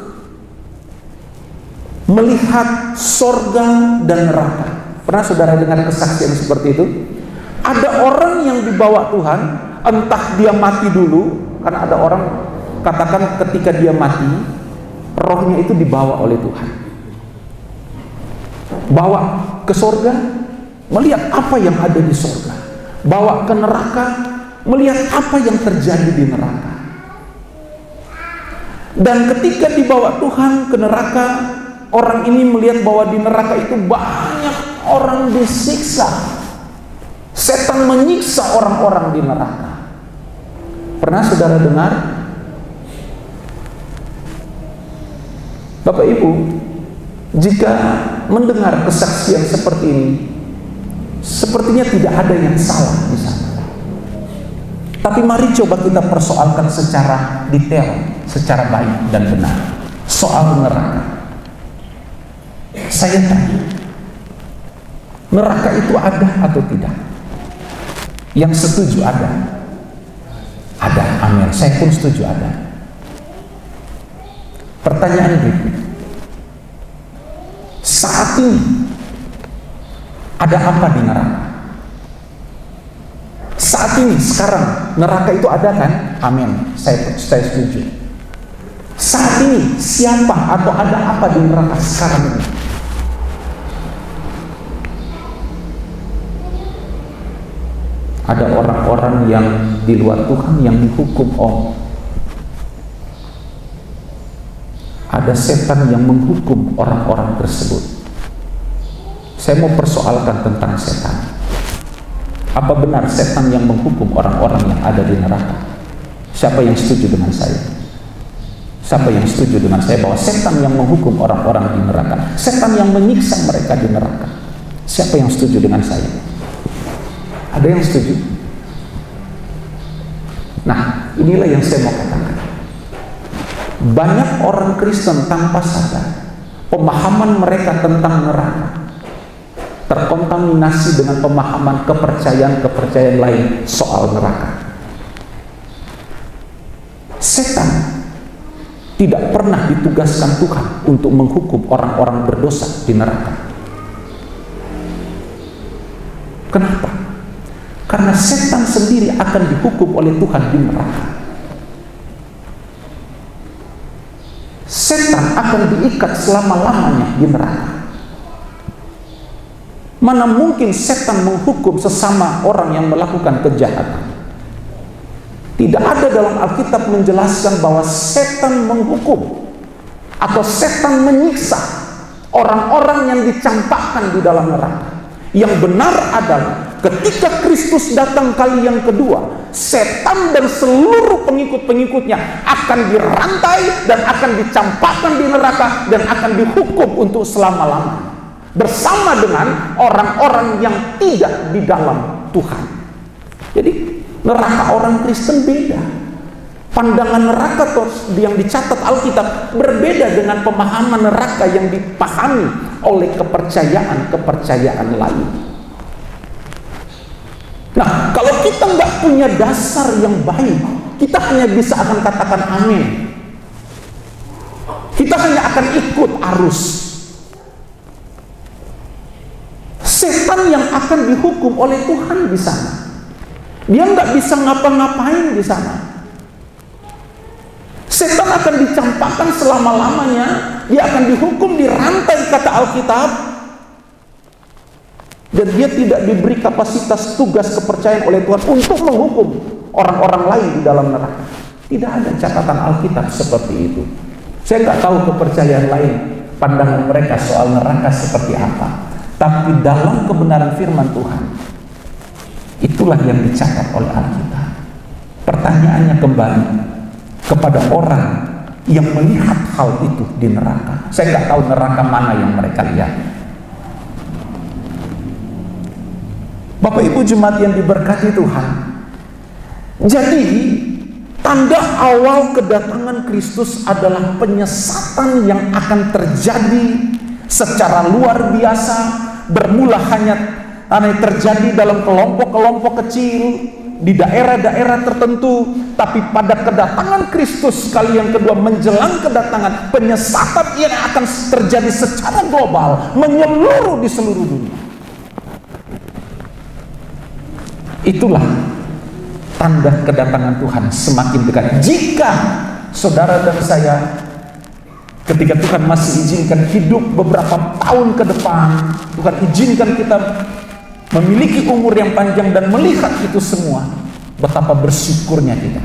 Speaker 4: melihat sorga dan neraka. Pernah saudara dengar kesaksian seperti itu? Ada orang yang dibawa Tuhan, entah dia mati dulu, karena ada orang katakan ketika dia mati, rohnya itu dibawa oleh Tuhan. Bawa ke sorga, melihat apa yang ada di sorga. Bawa ke neraka, melihat apa yang terjadi di neraka. Dan ketika dibawa Tuhan ke neraka, orang ini melihat bahwa di neraka itu banyak orang disiksa. Setan menyiksa orang-orang di neraka. Pernah saudara dengar? Bapak Ibu, jika mendengar kesaksian seperti ini, sepertinya tidak ada yang salah di sana. Tapi mari coba kita persoalkan secara detail, secara baik dan benar. Soal neraka. Saya tanya, neraka itu ada atau tidak? Yang setuju ada? Ada, amin. Saya pun setuju ada. Pertanyaan berikutnya, saat ini ada apa di neraka? Saat ini, sekarang, neraka itu ada kan? Amin, saya setuju. Saat ini, siapa atau ada apa di neraka sekarang ini? Ada orang-orang yang di luar Tuhan yang dihukum Allah. Ada setan yang menghukum orang-orang tersebut. Saya mau persoalkan tentang setan. Apa benar setan yang menghukum orang-orang yang ada di neraka? Siapa yang setuju dengan saya? Siapa yang setuju dengan saya bahwa setan yang menghukum orang-orang di neraka? Setan yang menyiksa mereka di neraka? Siapa yang setuju dengan saya? Ada yang setuju? Nah, inilah yang saya mau katakan. Banyak orang Kristen tanpa sadar, pemahaman mereka tentang neraka terkontaminasi dengan pemahaman kepercayaan-kepercayaan lain soal neraka. Setan tidak pernah ditugaskan Tuhan untuk menghukum orang-orang berdosa di neraka. Kenapa? Karena setan sendiri akan dihukum oleh Tuhan di neraka. Setan akan diikat selama-lamanya di neraka. Mana mungkin setan menghukum sesama orang yang melakukan kejahatan? Tidak ada dalam Alkitab menjelaskan bahwa setan menghukum atau setan menyiksa orang-orang yang dicampakkan di dalam neraka. Yang benar adalah ketika Kristus datang kali yang kedua, setan dan seluruh pengikut-pengikutnya akan dirantai dan akan dicampakkan di neraka dan akan dihukum untuk selama-lamanya bersama dengan orang-orang yang tidak di dalam Tuhan. Jadi neraka orang Kristen beda. Pandangan neraka yang dicatat Alkitab berbeda dengan pemahaman neraka yang dipahami oleh kepercayaan lain. Nah, kalau kita nggak punya dasar yang baik, kita hanya bisa akan katakan amin. Kita hanya akan ikut arus. Setan yang akan dihukum oleh Tuhan di sana. Dia nggak bisa ngapa-ngapain di sana. Setan akan dicampakkan selama-lamanya. Dia akan dihukum di rantai, kata Alkitab. Dan dia tidak diberi kapasitas tugas kepercayaan oleh Tuhan untuk menghukum orang-orang lain di dalam neraka. Tidak ada catatan Alkitab seperti itu. Saya nggak tahu kepercayaan lain, pandangan mereka soal neraka seperti apa. Tapi dalam kebenaran firman Tuhan, itulah yang dicatat oleh Alkitab. Pertanyaannya kembali kepada orang yang melihat hal itu di neraka. Saya nggak tahu neraka mana yang mereka lihat. Bapak Ibu jemaat yang diberkati Tuhan, jadi tanda awal kedatangan Kristus adalah penyesatan yang akan terjadi secara luar biasa, bermula hanya terjadi dalam kelompok-kelompok kecil di daerah-daerah tertentu, tapi pada kedatangan Kristus kali yang kedua, menjelang kedatangan, penyesatan yang akan terjadi secara global, menyeluruh di seluruh dunia. Itulah tanda kedatangan Tuhan semakin dekat. Jika saudara dan saya, ketika Tuhan masih izinkan hidup beberapa tahun ke depan, Tuhan izinkan kita memiliki umur yang panjang dan melihat itu semua, betapa bersyukurnya kita.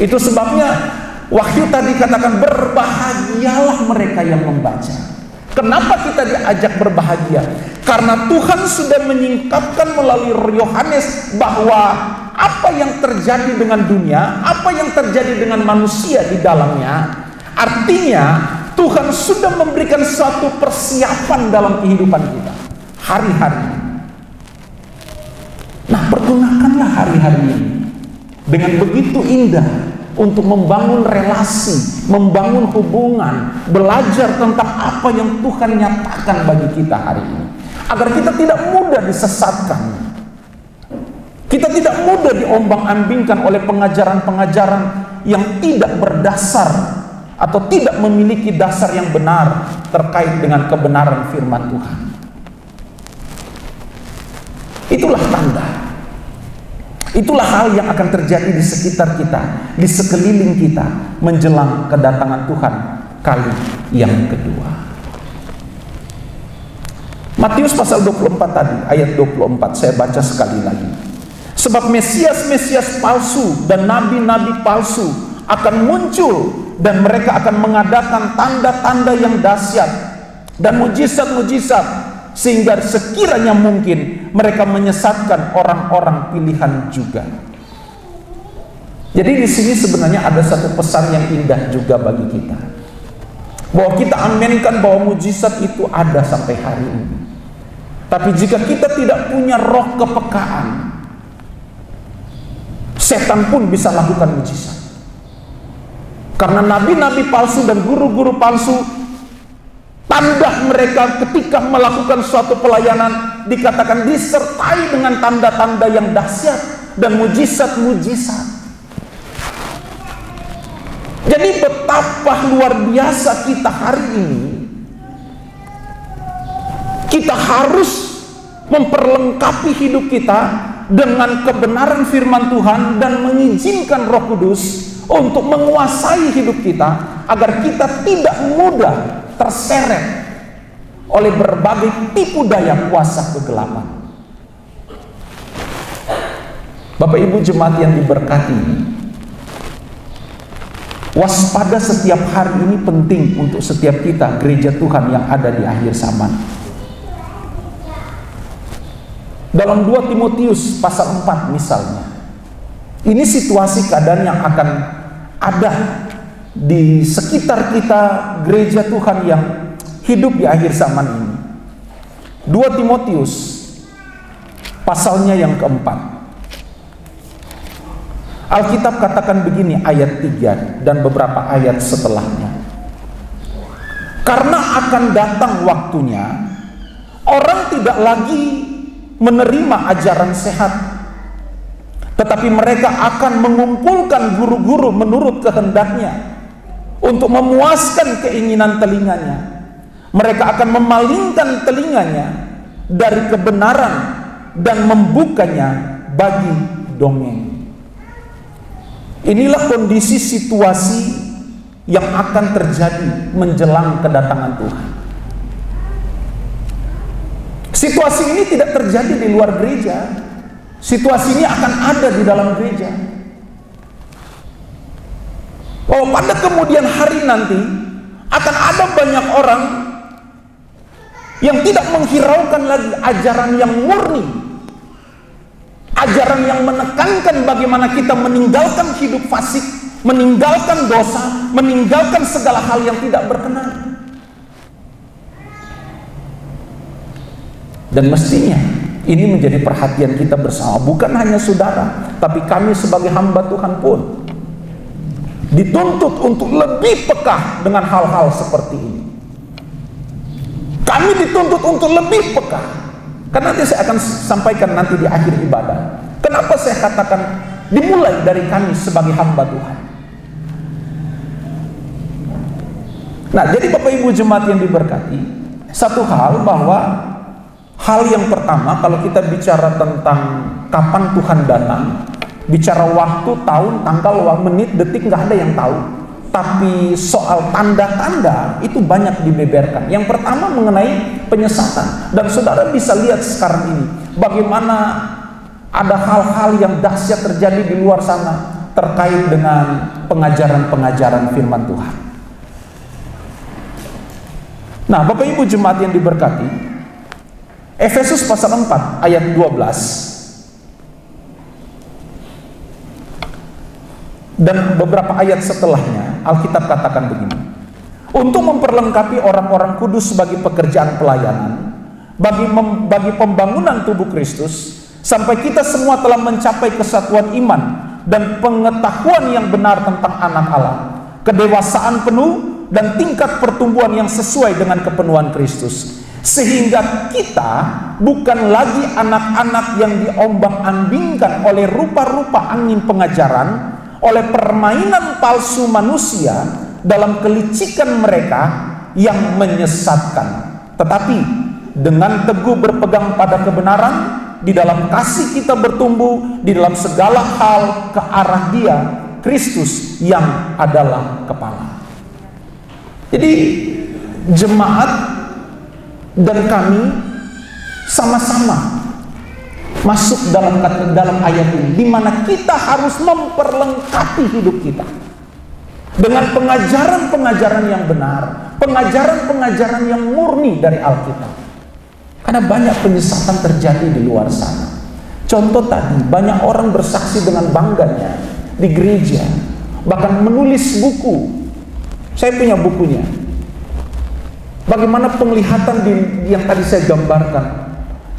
Speaker 4: Itu sebabnya Wahyu tadi katakan, berbahagialah mereka yang membaca. Kenapa kita diajak berbahagia? Karena Tuhan sudah menyingkapkan melalui Yohanes bahwa apa yang terjadi dengan dunia, apa yang terjadi dengan manusia di dalamnya, artinya Tuhan sudah memberikan suatu persiapan dalam kehidupan kita hari-hari. Nah, pergunakanlah hari-hari ini dengan begitu indah untuk membangun relasi, membangun hubungan, belajar tentang apa yang Tuhan nyatakan bagi kita hari ini, agar kita tidak mudah disesatkan, kita tidak mudah diombang-ambingkan oleh pengajaran-pengajaran yang tidak berdasar atau tidak memiliki dasar yang benar terkait dengan kebenaran firman Tuhan. Itulah tanda. Itulah hal yang akan terjadi di sekitar kita, di sekeliling kita, menjelang kedatangan Tuhan kali yang kedua. Matius pasal 24 tadi, ayat 24, saya baca sekali lagi. Sebab Mesias-Mesias palsu dan nabi-nabi palsu akan muncul, dan mereka akan mengadakan tanda-tanda yang dahsyat dan mujizat-mujizat, sehingga sekiranya mungkin mereka menyesatkan orang-orang pilihan juga. Jadi di sini sebenarnya ada satu pesan yang indah juga bagi kita, bahwa kita aminkan bahwa mujizat itu ada sampai hari ini. Tapi jika kita tidak punya roh kepekaan, setan pun bisa lakukan mujizat. Karena nabi-nabi palsu dan guru-guru palsu, tanda mereka ketika melakukan suatu pelayanan dikatakan disertai dengan tanda-tanda yang dahsyat dan mujizat-mujizat. Jadi betapa luar biasa kita hari ini. Kita harus memperlengkapi hidup kita dengan kebenaran firman Tuhan dan mengizinkan Roh Kudus untuk menguasai hidup kita, agar kita tidak mudah terseret oleh berbagai tipu daya kuasa kegelapan. Bapak Ibu jemaat yang diberkati, waspada setiap hari ini penting untuk setiap kita, gereja Tuhan yang ada di akhir zaman. Dalam 2 Timotius pasal 4 misalnya, ini situasi keadaan yang akan ada di sekitar kita, gereja Tuhan yang hidup di akhir zaman ini. 2 Timotius pasalnya yang keempat, Alkitab katakan begini, ayat 3 dan beberapa ayat setelahnya. Karena akan datang waktunya, orang tidak lagi menerima ajaran sehat, tetapi mereka akan mengumpulkan guru-guru menurut kehendaknya untuk memuaskan keinginan telinganya. Mereka akan memalingkan telinganya dari kebenaran dan membukanya bagi dongeng. Inilah kondisi situasi yang akan terjadi menjelang kedatangan Tuhan. Situasi ini tidak terjadi di luar gereja. Situasi ini akan ada di dalam gereja. Oh, pada kemudian hari nanti akan ada banyak orang yang tidak menghiraukan lagi ajaran yang murni, ajaran yang menekankan bagaimana kita meninggalkan hidup fasik, meninggalkan dosa, meninggalkan segala hal yang tidak berkenan. Dan mestinya ini menjadi perhatian kita bersama, bukan hanya saudara, tapi kami sebagai hamba Tuhan pun dituntut untuk lebih peka dengan hal-hal seperti ini. Kami dituntut untuk lebih peka. Karena nanti saya akan sampaikan nanti di akhir ibadah. Kenapa saya katakan dimulai dari kami sebagai hamba Tuhan. Nah, jadi Bapak Ibu jemaat yang diberkati, satu hal bahwa hal yang pertama kalau kita bicara tentang kapan Tuhan datang, bicara waktu, tahun, tanggal, menit, detik, nggak ada yang tahu. Tapi soal tanda-tanda itu banyak dibeberkan. Yang pertama mengenai penyesatan. Dan saudara bisa lihat sekarang ini bagaimana ada hal-hal yang dahsyat terjadi di luar sana terkait dengan pengajaran-pengajaran firman Tuhan. Nah, Bapak Ibu jemaat yang diberkati, Efesus pasal 4 ayat 12 dan beberapa ayat setelahnya, Alkitab katakan begini: untuk memperlengkapi orang-orang kudus bagi pekerjaan pelayanan, bagi pembangunan tubuh Kristus, sampai kita semua telah mencapai kesatuan iman dan pengetahuan yang benar tentang anak Allah, kedewasaan penuh dan tingkat pertumbuhan yang sesuai dengan kepenuhan Kristus, sehingga kita bukan lagi anak-anak yang diombang-ambingkan oleh rupa-rupa angin pengajaran, oleh permainan palsu manusia dalam kelicikan mereka yang menyesatkan, tetapi dengan teguh berpegang pada kebenaran, di dalam kasih kita bertumbuh di dalam segala hal ke arah Dia, Kristus yang adalah kepala. Jadi jemaat dan kami sama-sama masuk dalam ayat ini, di mana kita harus memperlengkapi hidup kita dengan pengajaran-pengajaran yang benar, pengajaran-pengajaran yang murni dari Alkitab. Karena banyak penyesatan terjadi di luar sana. Contoh tadi, banyak orang bersaksi dengan bangganya di gereja, bahkan menulis buku. Saya punya bukunya. Bagaimana penglihatan yang tadi saya gambarkan,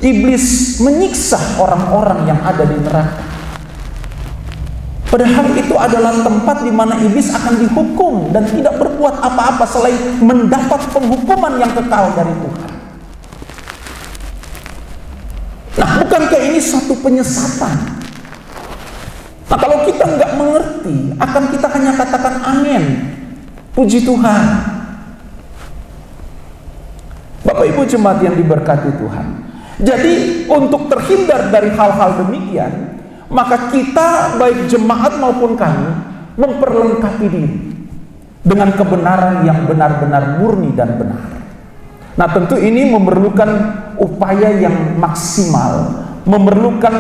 Speaker 4: iblis menyiksa orang-orang yang ada di neraka. Padahal itu adalah tempat di mana iblis akan dihukum dan tidak berbuat apa-apa selain mendapat penghukuman yang kekal dari Tuhan. Nah, bukankah ini suatu penyesatan? Nah, kalau kita nggak mengerti, akan kita hanya katakan amin, puji Tuhan. Bapak Ibu jemaat yang diberkati Tuhan, jadi untuk terhindar dari hal-hal demikian, maka kita baik jemaat maupun kami memperlengkapi diri dengan kebenaran yang benar-benar murni dan benar. Nah, tentu ini memerlukan upaya yang maksimal, memerlukan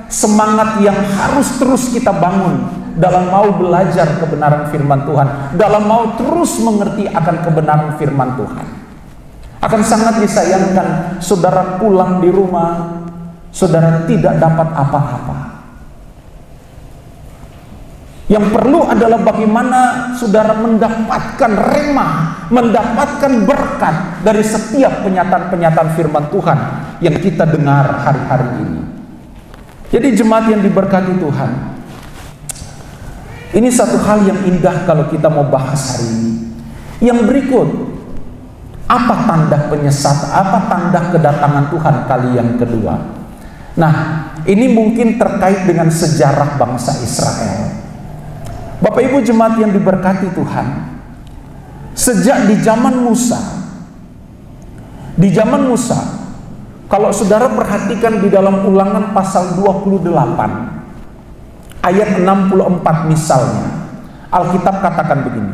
Speaker 4: semangat yang harus terus kita bangun dalam mau belajar kebenaran firman Tuhan, dalam mau terus mengerti akan kebenaran firman Tuhan. Akan sangat disayangkan saudara pulang di rumah, saudara tidak dapat apa-apa. Yang perlu adalah bagaimana saudara mendapatkan rema, mendapatkan berkat dari setiap penyataan-penyataan firman Tuhan yang kita dengar hari-hari ini. Jadi jemaat yang diberkati Tuhan, Ini satu hal yang indah kalau kita mau bahas hari ini. Yang berikut, apa tanda penyesatan, apa tanda kedatangan Tuhan kali yang kedua? Nah, ini mungkin terkait dengan sejarah bangsa Israel. Bapak Ibu jemaat yang diberkati Tuhan, sejak di zaman Musa, kalau saudara perhatikan di dalam Ulangan pasal 28 ayat 64 misalnya, Alkitab katakan begini,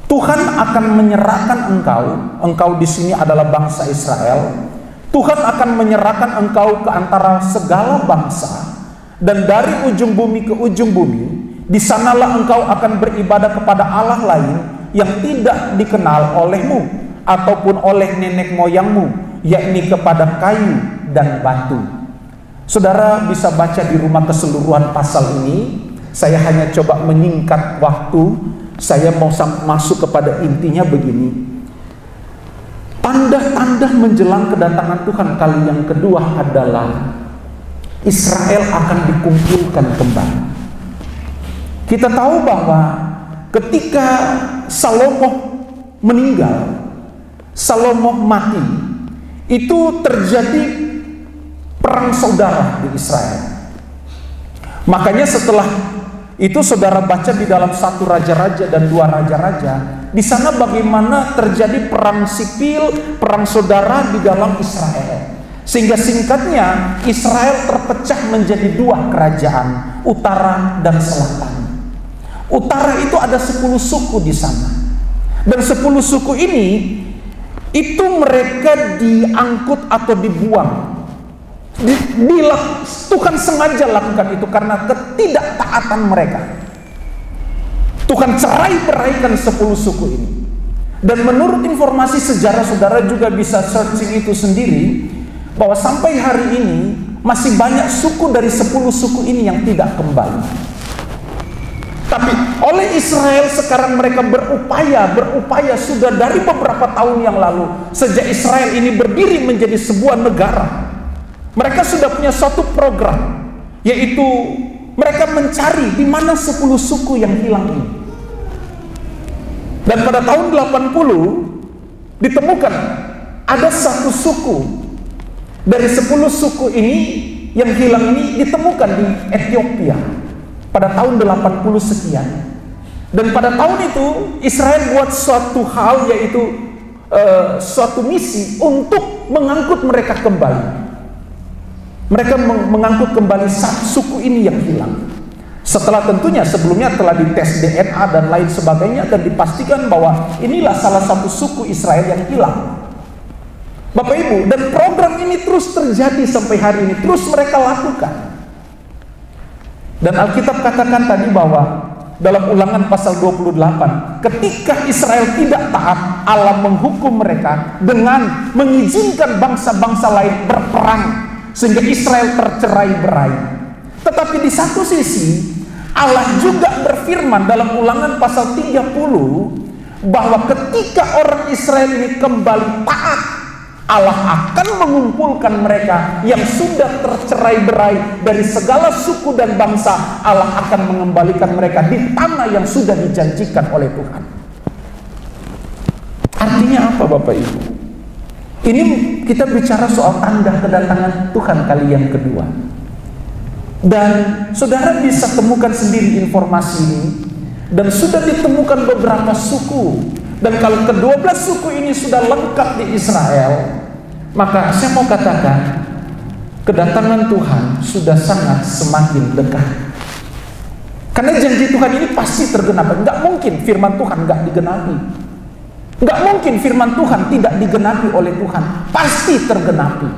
Speaker 4: Tuhan akan menyerahkan engkau di sini adalah bangsa Israel, Tuhan akan menyerahkan engkau ke antara segala bangsa, dan dari ujung bumi ke ujung bumi, di sanalah engkau akan beribadah kepada Allah lain yang tidak dikenal olehmu ataupun oleh nenek moyangmu, yakni kepada kayu dan batu. Saudara bisa baca di rumah keseluruhan pasal ini. Saya hanya coba menyingkat waktu. Saya mau masuk kepada intinya begini. Tanda-tanda menjelang kedatangan Tuhan kali yang kedua adalah Israel akan dikumpulkan kembali. Kita tahu bahwa ketika Salomo meninggal, Salomo mati, itu terjadi perang saudara di Israel. Makanya setelah itu saudara baca di dalam 1 Raja-Raja dan 2 Raja-Raja, di sana bagaimana terjadi perang sipil, perang saudara di dalam Israel. Sehingga singkatnya Israel terpecah menjadi 2 kerajaan, utara dan selatan. Utara itu ada 10 suku di sana. Dan 10 suku ini itu mereka diangkut atau dibuang. Tuhan sengaja lakukan itu karena ketidaktaatan mereka. Tuhan cerai-beraikan 10 suku ini. Dan menurut informasi sejarah, saudara juga bisa searching itu sendiri, bahwa sampai hari ini masih banyak suku dari 10 suku ini yang tidak kembali. Tapi oleh Israel sekarang mereka berupaya sudah dari beberapa tahun yang lalu, sejak Israel ini berdiri menjadi sebuah negara. Mereka sudah punya suatu program, yaitu mereka mencari di mana 10 suku yang hilang ini. Dan pada tahun 80 ditemukan ada satu suku dari 10 suku ini yang hilang ini ditemukan di Ethiopia pada tahun 80 sekian. Dan pada tahun itu Israel buat suatu hal, yaitu suatu misi untuk mengangkut mereka kembali. Mereka mengangkut kembali suku ini yang hilang. Setelah tentunya sebelumnya telah dites DNA dan lain sebagainya, dan dipastikan bahwa inilah salah satu suku Israel yang hilang. Bapak Ibu, dan program ini terus terjadi sampai hari ini, terus mereka lakukan. Dan Alkitab katakan tadi bahwa dalam Ulangan pasal 28, ketika Israel tidak taat, Allah menghukum mereka dengan mengizinkan bangsa-bangsa lain berperang, sehingga Israel tercerai-berai. Tetapi di satu sisi Allah juga berfirman dalam Ulangan pasal 30 bahwa ketika orang Israel ini kembali taat, Allah akan mengumpulkan mereka yang sudah tercerai-berai dari segala suku dan bangsa. Allah akan mengembalikan mereka di tanah yang sudah dijanjikan oleh Tuhan. Artinya apa Bapak Ibu? Ini kita bicara soal tanda kedatangan Tuhan kali yang kedua. Dan saudara bisa temukan sendiri informasi ini. Dan sudah ditemukan beberapa suku. Dan kalau ke-12 suku ini sudah lengkap di Israel, maka saya mau katakan kedatangan Tuhan sudah sangat semakin dekat. Karena janji Tuhan ini pasti tergenapi. Enggak mungkin firman Tuhan enggak digenapi. Enggak mungkin firman Tuhan tidak digenapi oleh Tuhan. Pasti tergenapi.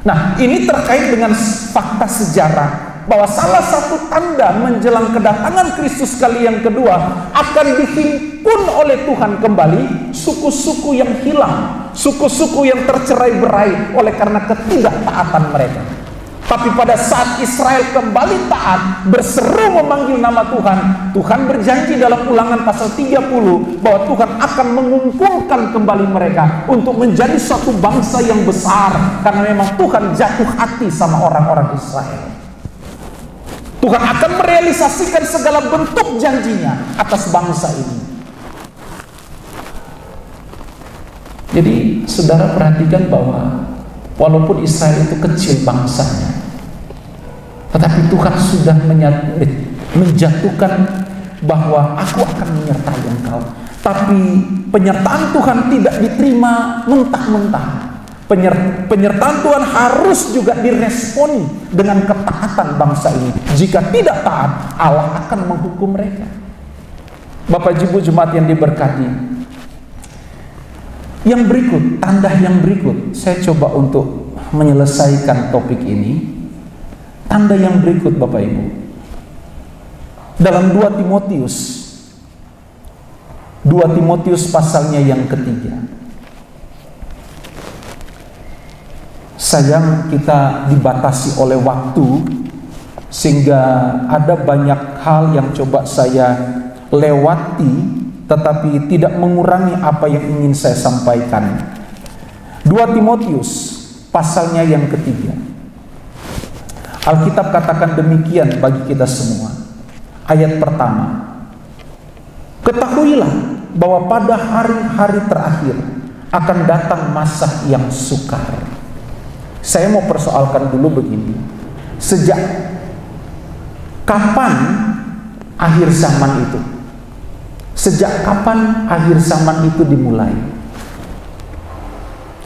Speaker 4: Nah, ini terkait dengan fakta sejarah bahwa salah satu tanda menjelang kedatangan Kristus kali yang kedua akan dihimpun oleh Tuhan kembali suku-suku yang hilang, suku-suku yang tercerai-berai oleh karena ketidaktaatan mereka. Tapi pada saat Israel kembali taat, berseru memanggil nama Tuhan, Tuhan berjanji dalam Ulangan pasal 30 bahwa Tuhan akan mengumpulkan kembali mereka untuk menjadi suatu bangsa yang besar, karena memang Tuhan jatuh hati sama orang-orang Israel. Tuhan akan merealisasikan segala bentuk janjinya atas bangsa ini. Jadi saudara perhatikan bahwa walaupun Israel itu kecil bangsanya, tetapi Tuhan sudah menjatuhkan bahwa aku akan menyertai engkau. Tapi penyertaan Tuhan tidak diterima mentah-mentah. Penyertaan Tuhan harus juga diresponi dengan ketaatan bangsa ini. Jika tidak taat, Allah akan menghukum mereka. Bapak Ibu jemaat yang diberkati, yang berikut, tanda yang berikut, saya coba untuk menyelesaikan topik ini. Tanda yang berikut Bapak Ibu, dalam 2 Timotius pasalnya yang ketiga. Sayang kita dibatasi oleh waktu, sehingga ada banyak hal yang coba saya lewati, tetapi tidak mengurangi apa yang ingin saya sampaikan. 2 Timotius pasalnya yang ketiga. Alkitab katakan demikian bagi kita semua. Ayat pertama, ketahuilah bahwa pada hari-hari terakhir akan datang masa yang sukar. Saya mau persoalkan dulu begini, sejak kapan akhir zaman itu? Sejak kapan akhir zaman itu dimulai?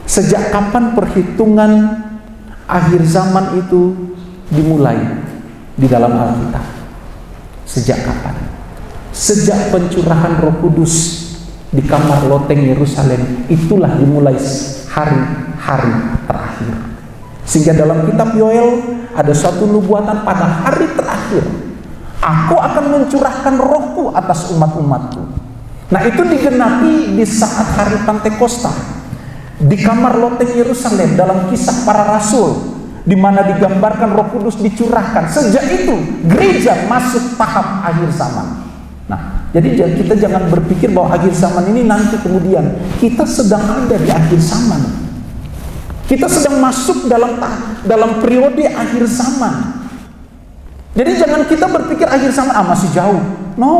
Speaker 4: Sejak kapan perhitungan akhir zaman itu dimulai di dalam Alkitab? Sejak kapan? Sejak pencurahan Roh Kudus di kamar loteng Yerusalem, itulah dimulai hari-hari terakhir. Sehingga dalam kitab Yoel ada suatu nubuatan, pada hari terakhir aku akan mencurahkan rohku atas umat-umatku. Nah, itu digenapi di saat hari Pantekosta di kamar loteng Yerusalem dalam Kisah Para Rasul, di mana digambarkan Roh Kudus dicurahkan. Sejak itu gereja masuk tahap akhir zaman. Nah, jadi kita jangan berpikir bahwa akhir zaman ini nanti kemudian. Kita sedang ada di akhir zaman. Kita sedang masuk dalam periode akhir zaman. Jadi jangan kita berpikir akhir zaman masih jauh. No,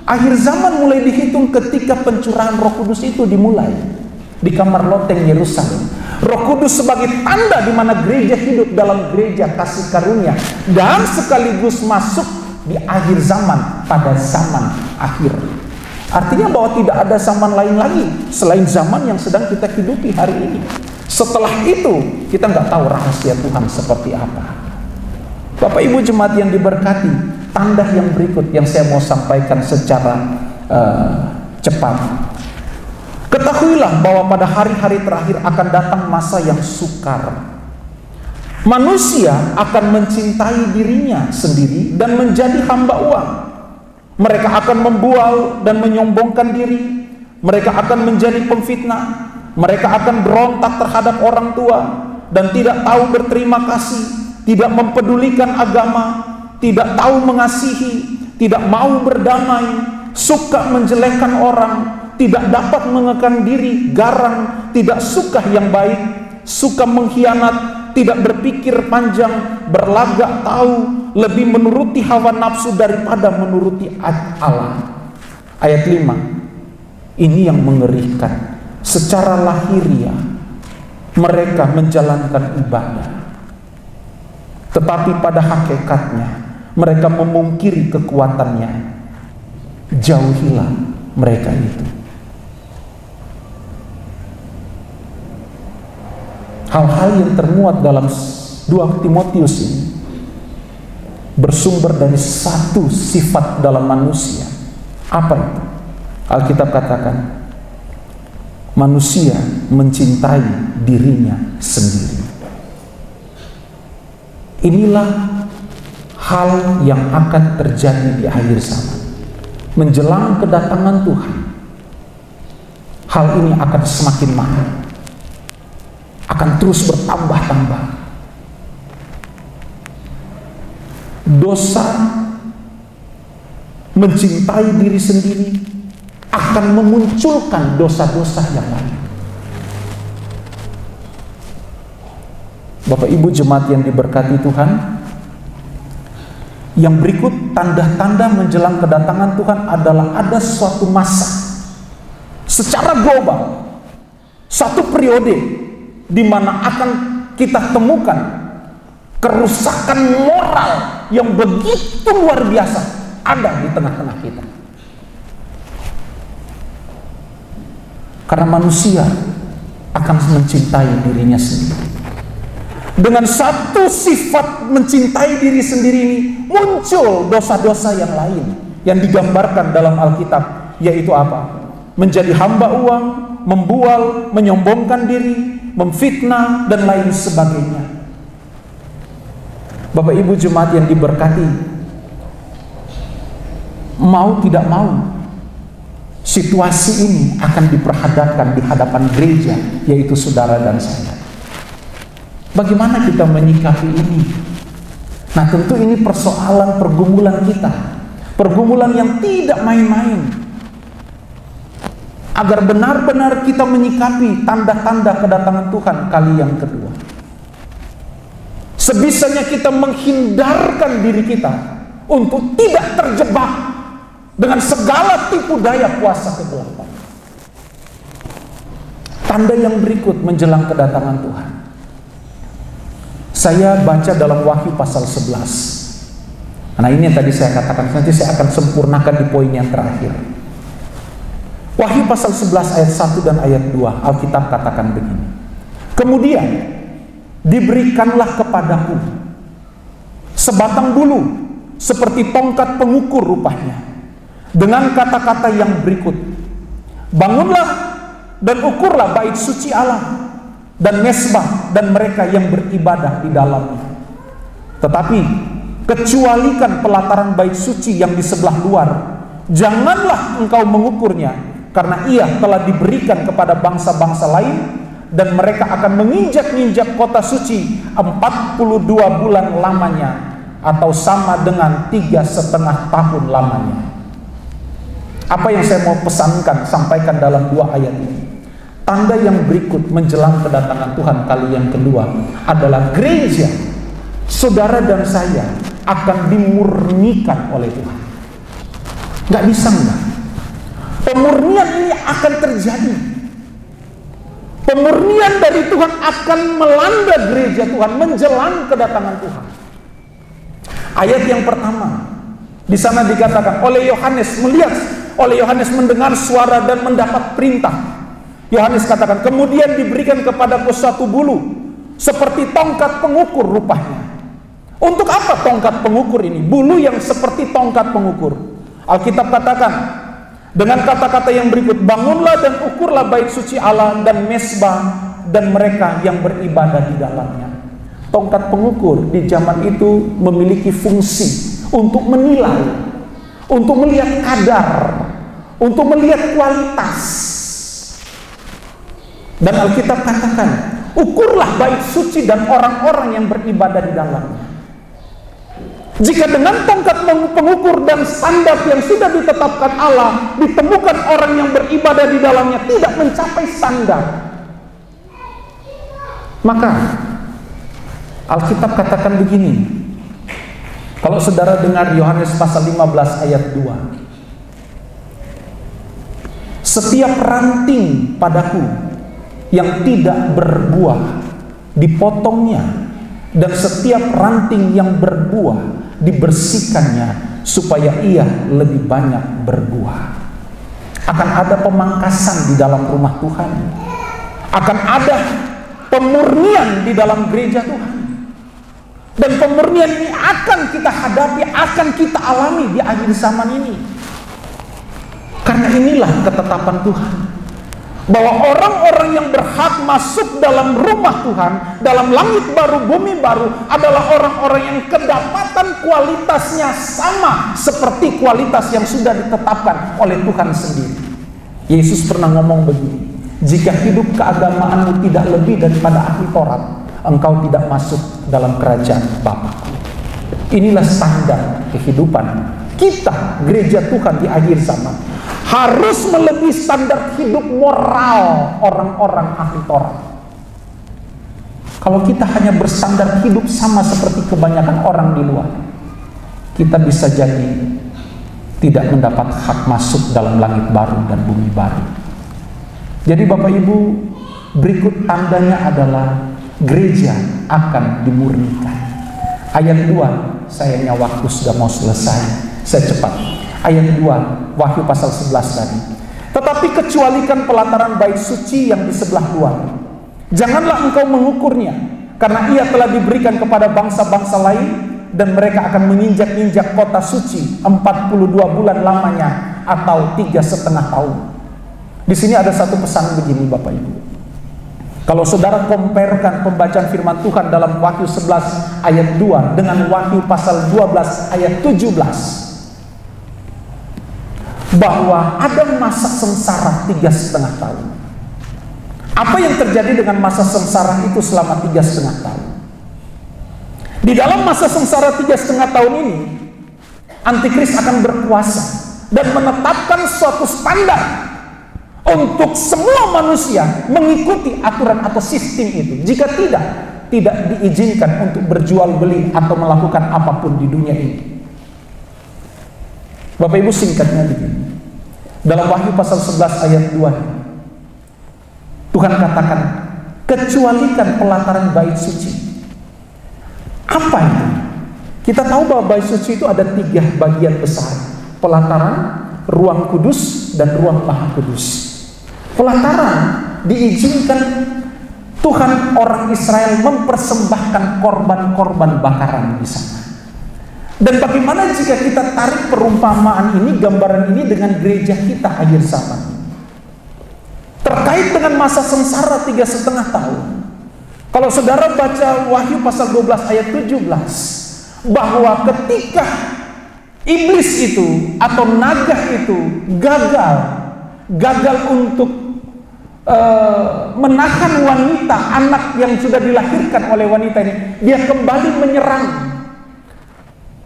Speaker 4: akhir zaman mulai dihitung ketika pencurahan Roh Kudus itu dimulai di kamar loteng Yerusalem. Roh Kudus sebagai tanda di mana gereja hidup dalam gereja kasih karunia dan sekaligus masuk di akhir zaman, pada zaman akhir. Artinya bahwa tidak ada zaman lain lagi selain zaman yang sedang kita hidupi hari ini. Setelah itu kita nggak tahu rahasia Tuhan seperti apa. Bapak Ibu jemaat yang diberkati, tanda yang berikut yang saya mau sampaikan secara cepat. Ketahuilah bahwa pada hari-hari terakhir akan datang masa yang sukar. Manusia akan mencintai dirinya sendiri dan menjadi hamba uang. Mereka akan membual dan menyombongkan diri. Mereka akan menjadi pemfitnah. Mereka akan berontak terhadap orang tua dan tidak tahu berterima kasih, tidak mempedulikan agama, tidak tahu mengasihi, tidak mau berdamai, suka menjelekkan orang, tidak dapat mengekang diri, garang, tidak suka yang baik, suka mengkhianat, tidak berpikir panjang, berlagak tahu, lebih menuruti hawa nafsu daripada menuruti Allah. Ayat 5, ini yang mengerikan. Secara lahiriah mereka menjalankan ibadah, tetapi pada hakikatnya mereka memungkiri kekuatannya. Jauhilah mereka itu. Hal-hal yang termuat dalam 2 Timotius ini bersumber dari satu sifat dalam manusia. Apa itu? Alkitab katakan manusia mencintai dirinya sendiri. Inilah hal yang akan terjadi di akhir zaman. Menjelang kedatangan Tuhan, hal ini akan semakin mahal, akan terus bertambah-tambah. Dosa mencintai diri sendiri akan memunculkan dosa-dosa yang lain. Bapak Ibu jemaat yang diberkati Tuhan, Yang berikut, tanda-tanda menjelang kedatangan Tuhan adalah ada suatu masa secara global, satu periode di mana akan kita temukan kerusakan moral yang begitu luar biasa ada di tengah-tengah kita. Karena manusia akan mencintai dirinya sendiri. Dengan satu sifat mencintai diri sendiri ini, muncul dosa-dosa yang lain yang digambarkan dalam Alkitab, yaitu apa? Menjadi hamba uang, membual, menyombongkan diri, memfitnah, dan lain sebagainya. Bapak Ibu jemaat yang diberkati, mau tidak mau, situasi ini akan diperhadapkan di hadapan gereja, yaitu saudara dan saya. Bagaimana kita menyikapi ini? Nah, tentu ini persoalan pergumulan kita, pergumulan yang tidak main-main. Agar benar-benar kita menyikapi tanda-tanda kedatangan Tuhan kali yang kedua. Sebisanya kita menghindarkan diri kita untuk tidak terjebak dengan segala tipu daya kuasa kegelapan. Tanda yang berikut menjelang kedatangan Tuhan. Saya baca dalam Wahyu pasal 11. Nah, ini yang tadi saya katakan, nanti saya akan sempurnakan di poin yang terakhir. Wahyu pasal 11 ayat 1 dan ayat 2, Alkitab katakan begini. Kemudian diberikanlah kepadaku sebatang bulu seperti tongkat pengukur rupanya, dengan kata-kata yang berikut: bangunlah dan ukurlah bait suci Allah dan mesbah dan mereka yang beribadah di dalamnya. Tetapi kecualikan pelataran bait suci yang di sebelah luar, janganlah engkau mengukurnya, karena ia telah diberikan kepada bangsa-bangsa lain, dan mereka akan menginjak-injak kota suci 42 bulan lamanya, atau sama dengan 3,5 tahun lamanya. Apa yang saya mau pesankan, sampaikan dalam 2 ayat ini. Tanda yang berikut menjelang kedatangan Tuhan kali yang kedua adalah gereja, saudara dan saya akan dimurnikan oleh Tuhan. Gak bisa enggak? Pemurnian ini akan terjadi. Pemurnian dari Tuhan akan melanda gereja Tuhan menjelang kedatangan Tuhan. Ayat yang pertama, di sana dikatakan oleh Yohanes mendengar suara dan mendapat perintah. Yohanes katakan, kemudian diberikan kepadaku suatu bulu seperti tongkat pengukur rupanya. Untuk apa tongkat pengukur ini? Bulu yang seperti tongkat pengukur. Alkitab katakan dengan kata-kata yang berikut: bangunlah dan ukurlah bait suci Allah dan mesbah dan mereka yang beribadah di dalamnya. Tongkat pengukur di zaman itu memiliki fungsi untuk menilai, untuk melihat kadar, untuk melihat kualitas. Dan Alkitab katakan, ukurlah bait suci dan orang-orang yang beribadah di dalamnya. Jika dengan tongkat pengukur dan standar yang sudah ditetapkan Allah, ditemukan orang yang beribadah di dalamnya tidak mencapai standar, maka Alkitab katakan begini. Kalau saudara dengar Yohanes pasal 15 ayat 2, setiap ranting padaku yang tidak berbuah dipotongnya, dan setiap ranting yang berbuah dibersihkannya, supaya ia lebih banyak berbuah. Akan ada pemangkasan di dalam rumah Tuhan, akan ada pemurnian di dalam gereja Tuhan, dan pemurnian ini akan kita hadapi, akan kita alami di akhir zaman ini. Karena inilah ketetapan Tuhan, bahwa orang-orang yang berhak masuk dalam rumah Tuhan, dalam langit baru, bumi baru, adalah orang-orang yang kedapatan kualitasnya sama seperti kualitas yang sudah ditetapkan oleh Tuhan sendiri. Yesus pernah ngomong begini, jika hidup keagamaanmu tidak lebih daripada ahli Taurat, engkau tidak masuk dalam kerajaan Bapa. Inilah standar kehidupan kita, gereja Tuhan di akhir zaman. Harus melebihi standar hidup moral orang-orang ahli Taurat. Kalau kita hanya bersandar hidup sama seperti kebanyakan orang di luar, kita bisa jadi tidak mendapat hak masuk dalam langit baru dan bumi baru. Jadi Bapak Ibu, berikut tandanya adalah gereja akan dimurnikan. Ayat 2, sayangnya waktu sudah mau selesai, saya cepat. Ayat 2, Wahyu pasal 11 tadi. Tetapi kecualikan pelataran bait suci yang di sebelah luar. Janganlah engkau mengukurnya, karena ia telah diberikan kepada bangsa-bangsa lain, dan mereka akan menginjak-injak kota suci 42 bulan lamanya, atau 3,5 tahun. Di sini ada satu pesan begini Bapak Ibu. Kalau saudara comparekan pembacaan firman Tuhan dalam Wahyu 11 ayat 2 dengan Wahyu pasal 12 ayat 17, bahwa ada masa sengsara 3,5 tahun. Apa yang terjadi dengan masa sengsara itu selama 3,5 tahun? Di dalam masa sengsara 3,5 tahun ini, Antikris akan berkuasa dan menetapkan suatu standar untuk semua manusia mengikuti aturan atau sistem itu. Jika tidak diizinkan untuk berjual beli atau melakukan apapun di dunia ini. Bapak Ibu, singkatnya begini. Dalam Wahyu pasal 11 ayat 2, Tuhan katakan, kecualikan pelataran bait suci. Apa itu? Kita tahu bahwa bait suci itu ada 3 bagian besar: pelataran, ruang kudus, dan ruang maha kudus. Pelataran diizinkan Tuhan orang Israel mempersembahkan korban-korban bakaran di sana. Dan bagaimana jika kita tarik perumpamaan ini, gambaran ini dengan gereja kita akhir zaman? Terkait dengan masa sengsara 3,5 tahun. Kalau saudara baca Wahyu pasal 12 ayat 17, bahwa ketika iblis itu atau naga itu gagal untuk menahan wanita, anak yang sudah dilahirkan oleh wanita ini, dia kembali menyerang,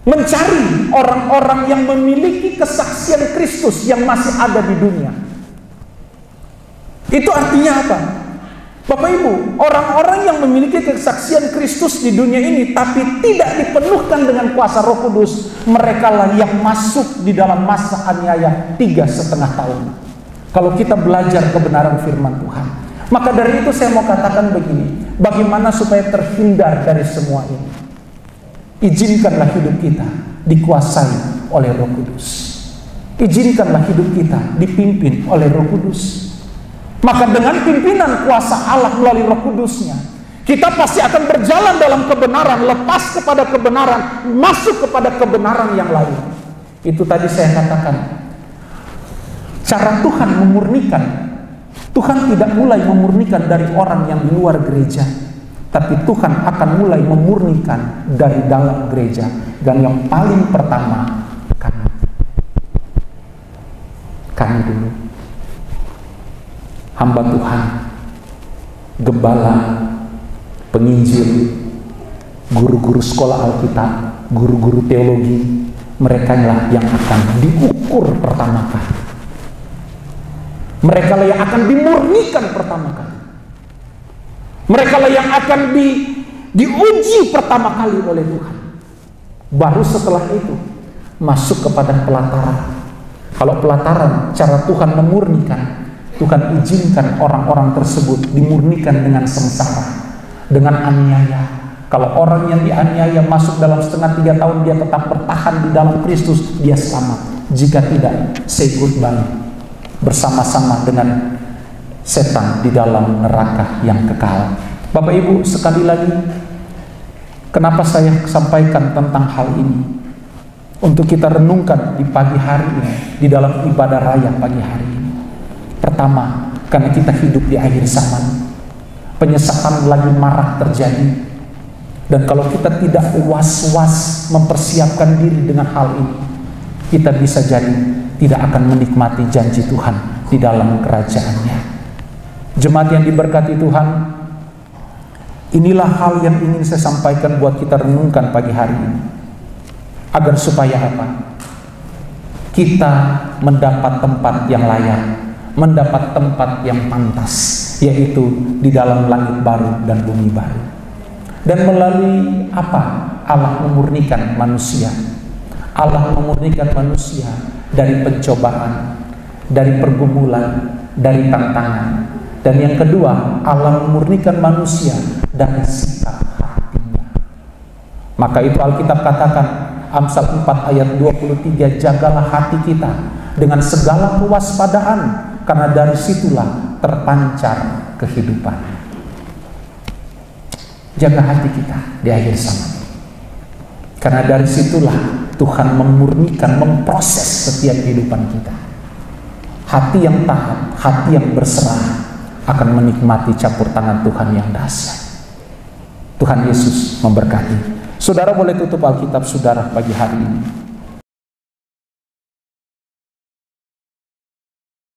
Speaker 4: mencari orang-orang yang memiliki kesaksian Kristus yang masih ada di dunia. Itu artinya apa? Bapak Ibu, orang-orang yang memiliki kesaksian Kristus di dunia ini tapi tidak dipenuhkan dengan kuasa Roh Kudus, mereka lah yang masuk di dalam masa aniaya 3,5 tahun. Kalau kita belajar kebenaran firman Tuhan, maka dari itu saya mau katakan begini, bagaimana supaya terhindar dari semua ini? Izinkanlah hidup kita dikuasai oleh Roh Kudus. Izinkanlah hidup kita dipimpin oleh Roh Kudus. Maka dengan pimpinan kuasa Allah melalui Roh Kudusnya, kita pasti akan berjalan dalam kebenaran, lepas kepada kebenaran, masuk kepada kebenaran yang lain. Itu tadi saya katakan, cara Tuhan memurnikan. Tuhan tidak mulai memurnikan dari orang yang di luar gereja, tapi Tuhan akan mulai memurnikan dari dalam gereja. Dan yang paling pertama, kami dulu, hamba Tuhan, gembala, penginjil, guru-guru sekolah Alkitab, guru-guru teologi, mereka lah yang akan diukur pertama kali. Mereka lah yang akan dimurnikan pertama kali. Mereka lah yang akan diuji pertama kali oleh Tuhan. Baru setelah itu masuk kepada pelataran. Kalau pelataran, cara Tuhan memurnikan, Tuhan izinkan orang-orang tersebut dimurnikan dengan sengsara, dengan aniaya. Kalau orang yang dianiaya masuk dalam 2,5 tahun, dia tetap bertahan di dalam Kristus, dia selamat. Jika tidak, say goodbye, bersama-sama dengan setan di dalam neraka yang kekal. Bapak Ibu, sekali lagi, kenapa saya sampaikan tentang hal ini? Untuk kita renungkan di pagi hari ini, di dalam ibadah raya pagi hari ini. Pertama, karena kita hidup di akhir zaman, penyesatan lagi marak terjadi, dan kalau kita tidak was-was mempersiapkan diri dengan hal ini, kita bisa jadi tidak akan menikmati janji Tuhan di dalam kerajaannya. Jemaat yang diberkati Tuhan, inilah hal yang ingin saya sampaikan buat kita renungkan pagi hari ini, agar supaya apa? Kita mendapat tempat yang layak, mendapat tempat yang pantas, yaitu di dalam langit baru dan bumi baru. Dan melalui apa? Allah memurnikan manusia. Allah memurnikan manusia dari pencobaan, dari pergumulan, dari tantangan. Dan yang kedua, Allah memurnikan manusia dari sikap hatinya. Maka itu Alkitab katakan, Amsal 4 ayat 23, jagalah hati kita dengan segala kewaspadaan, karena dari situlah terpancar kehidupan. Jaga hati kita di akhir zaman, karena dari situlah Tuhan memurnikan, memproses setiap kehidupan kita. Hati yang taat, hati yang berserah akan menikmati campur tangan Tuhan yang dahsyat. Tuhan Yesus memberkati. Saudara boleh tutup Alkitab saudara pagi hari ini.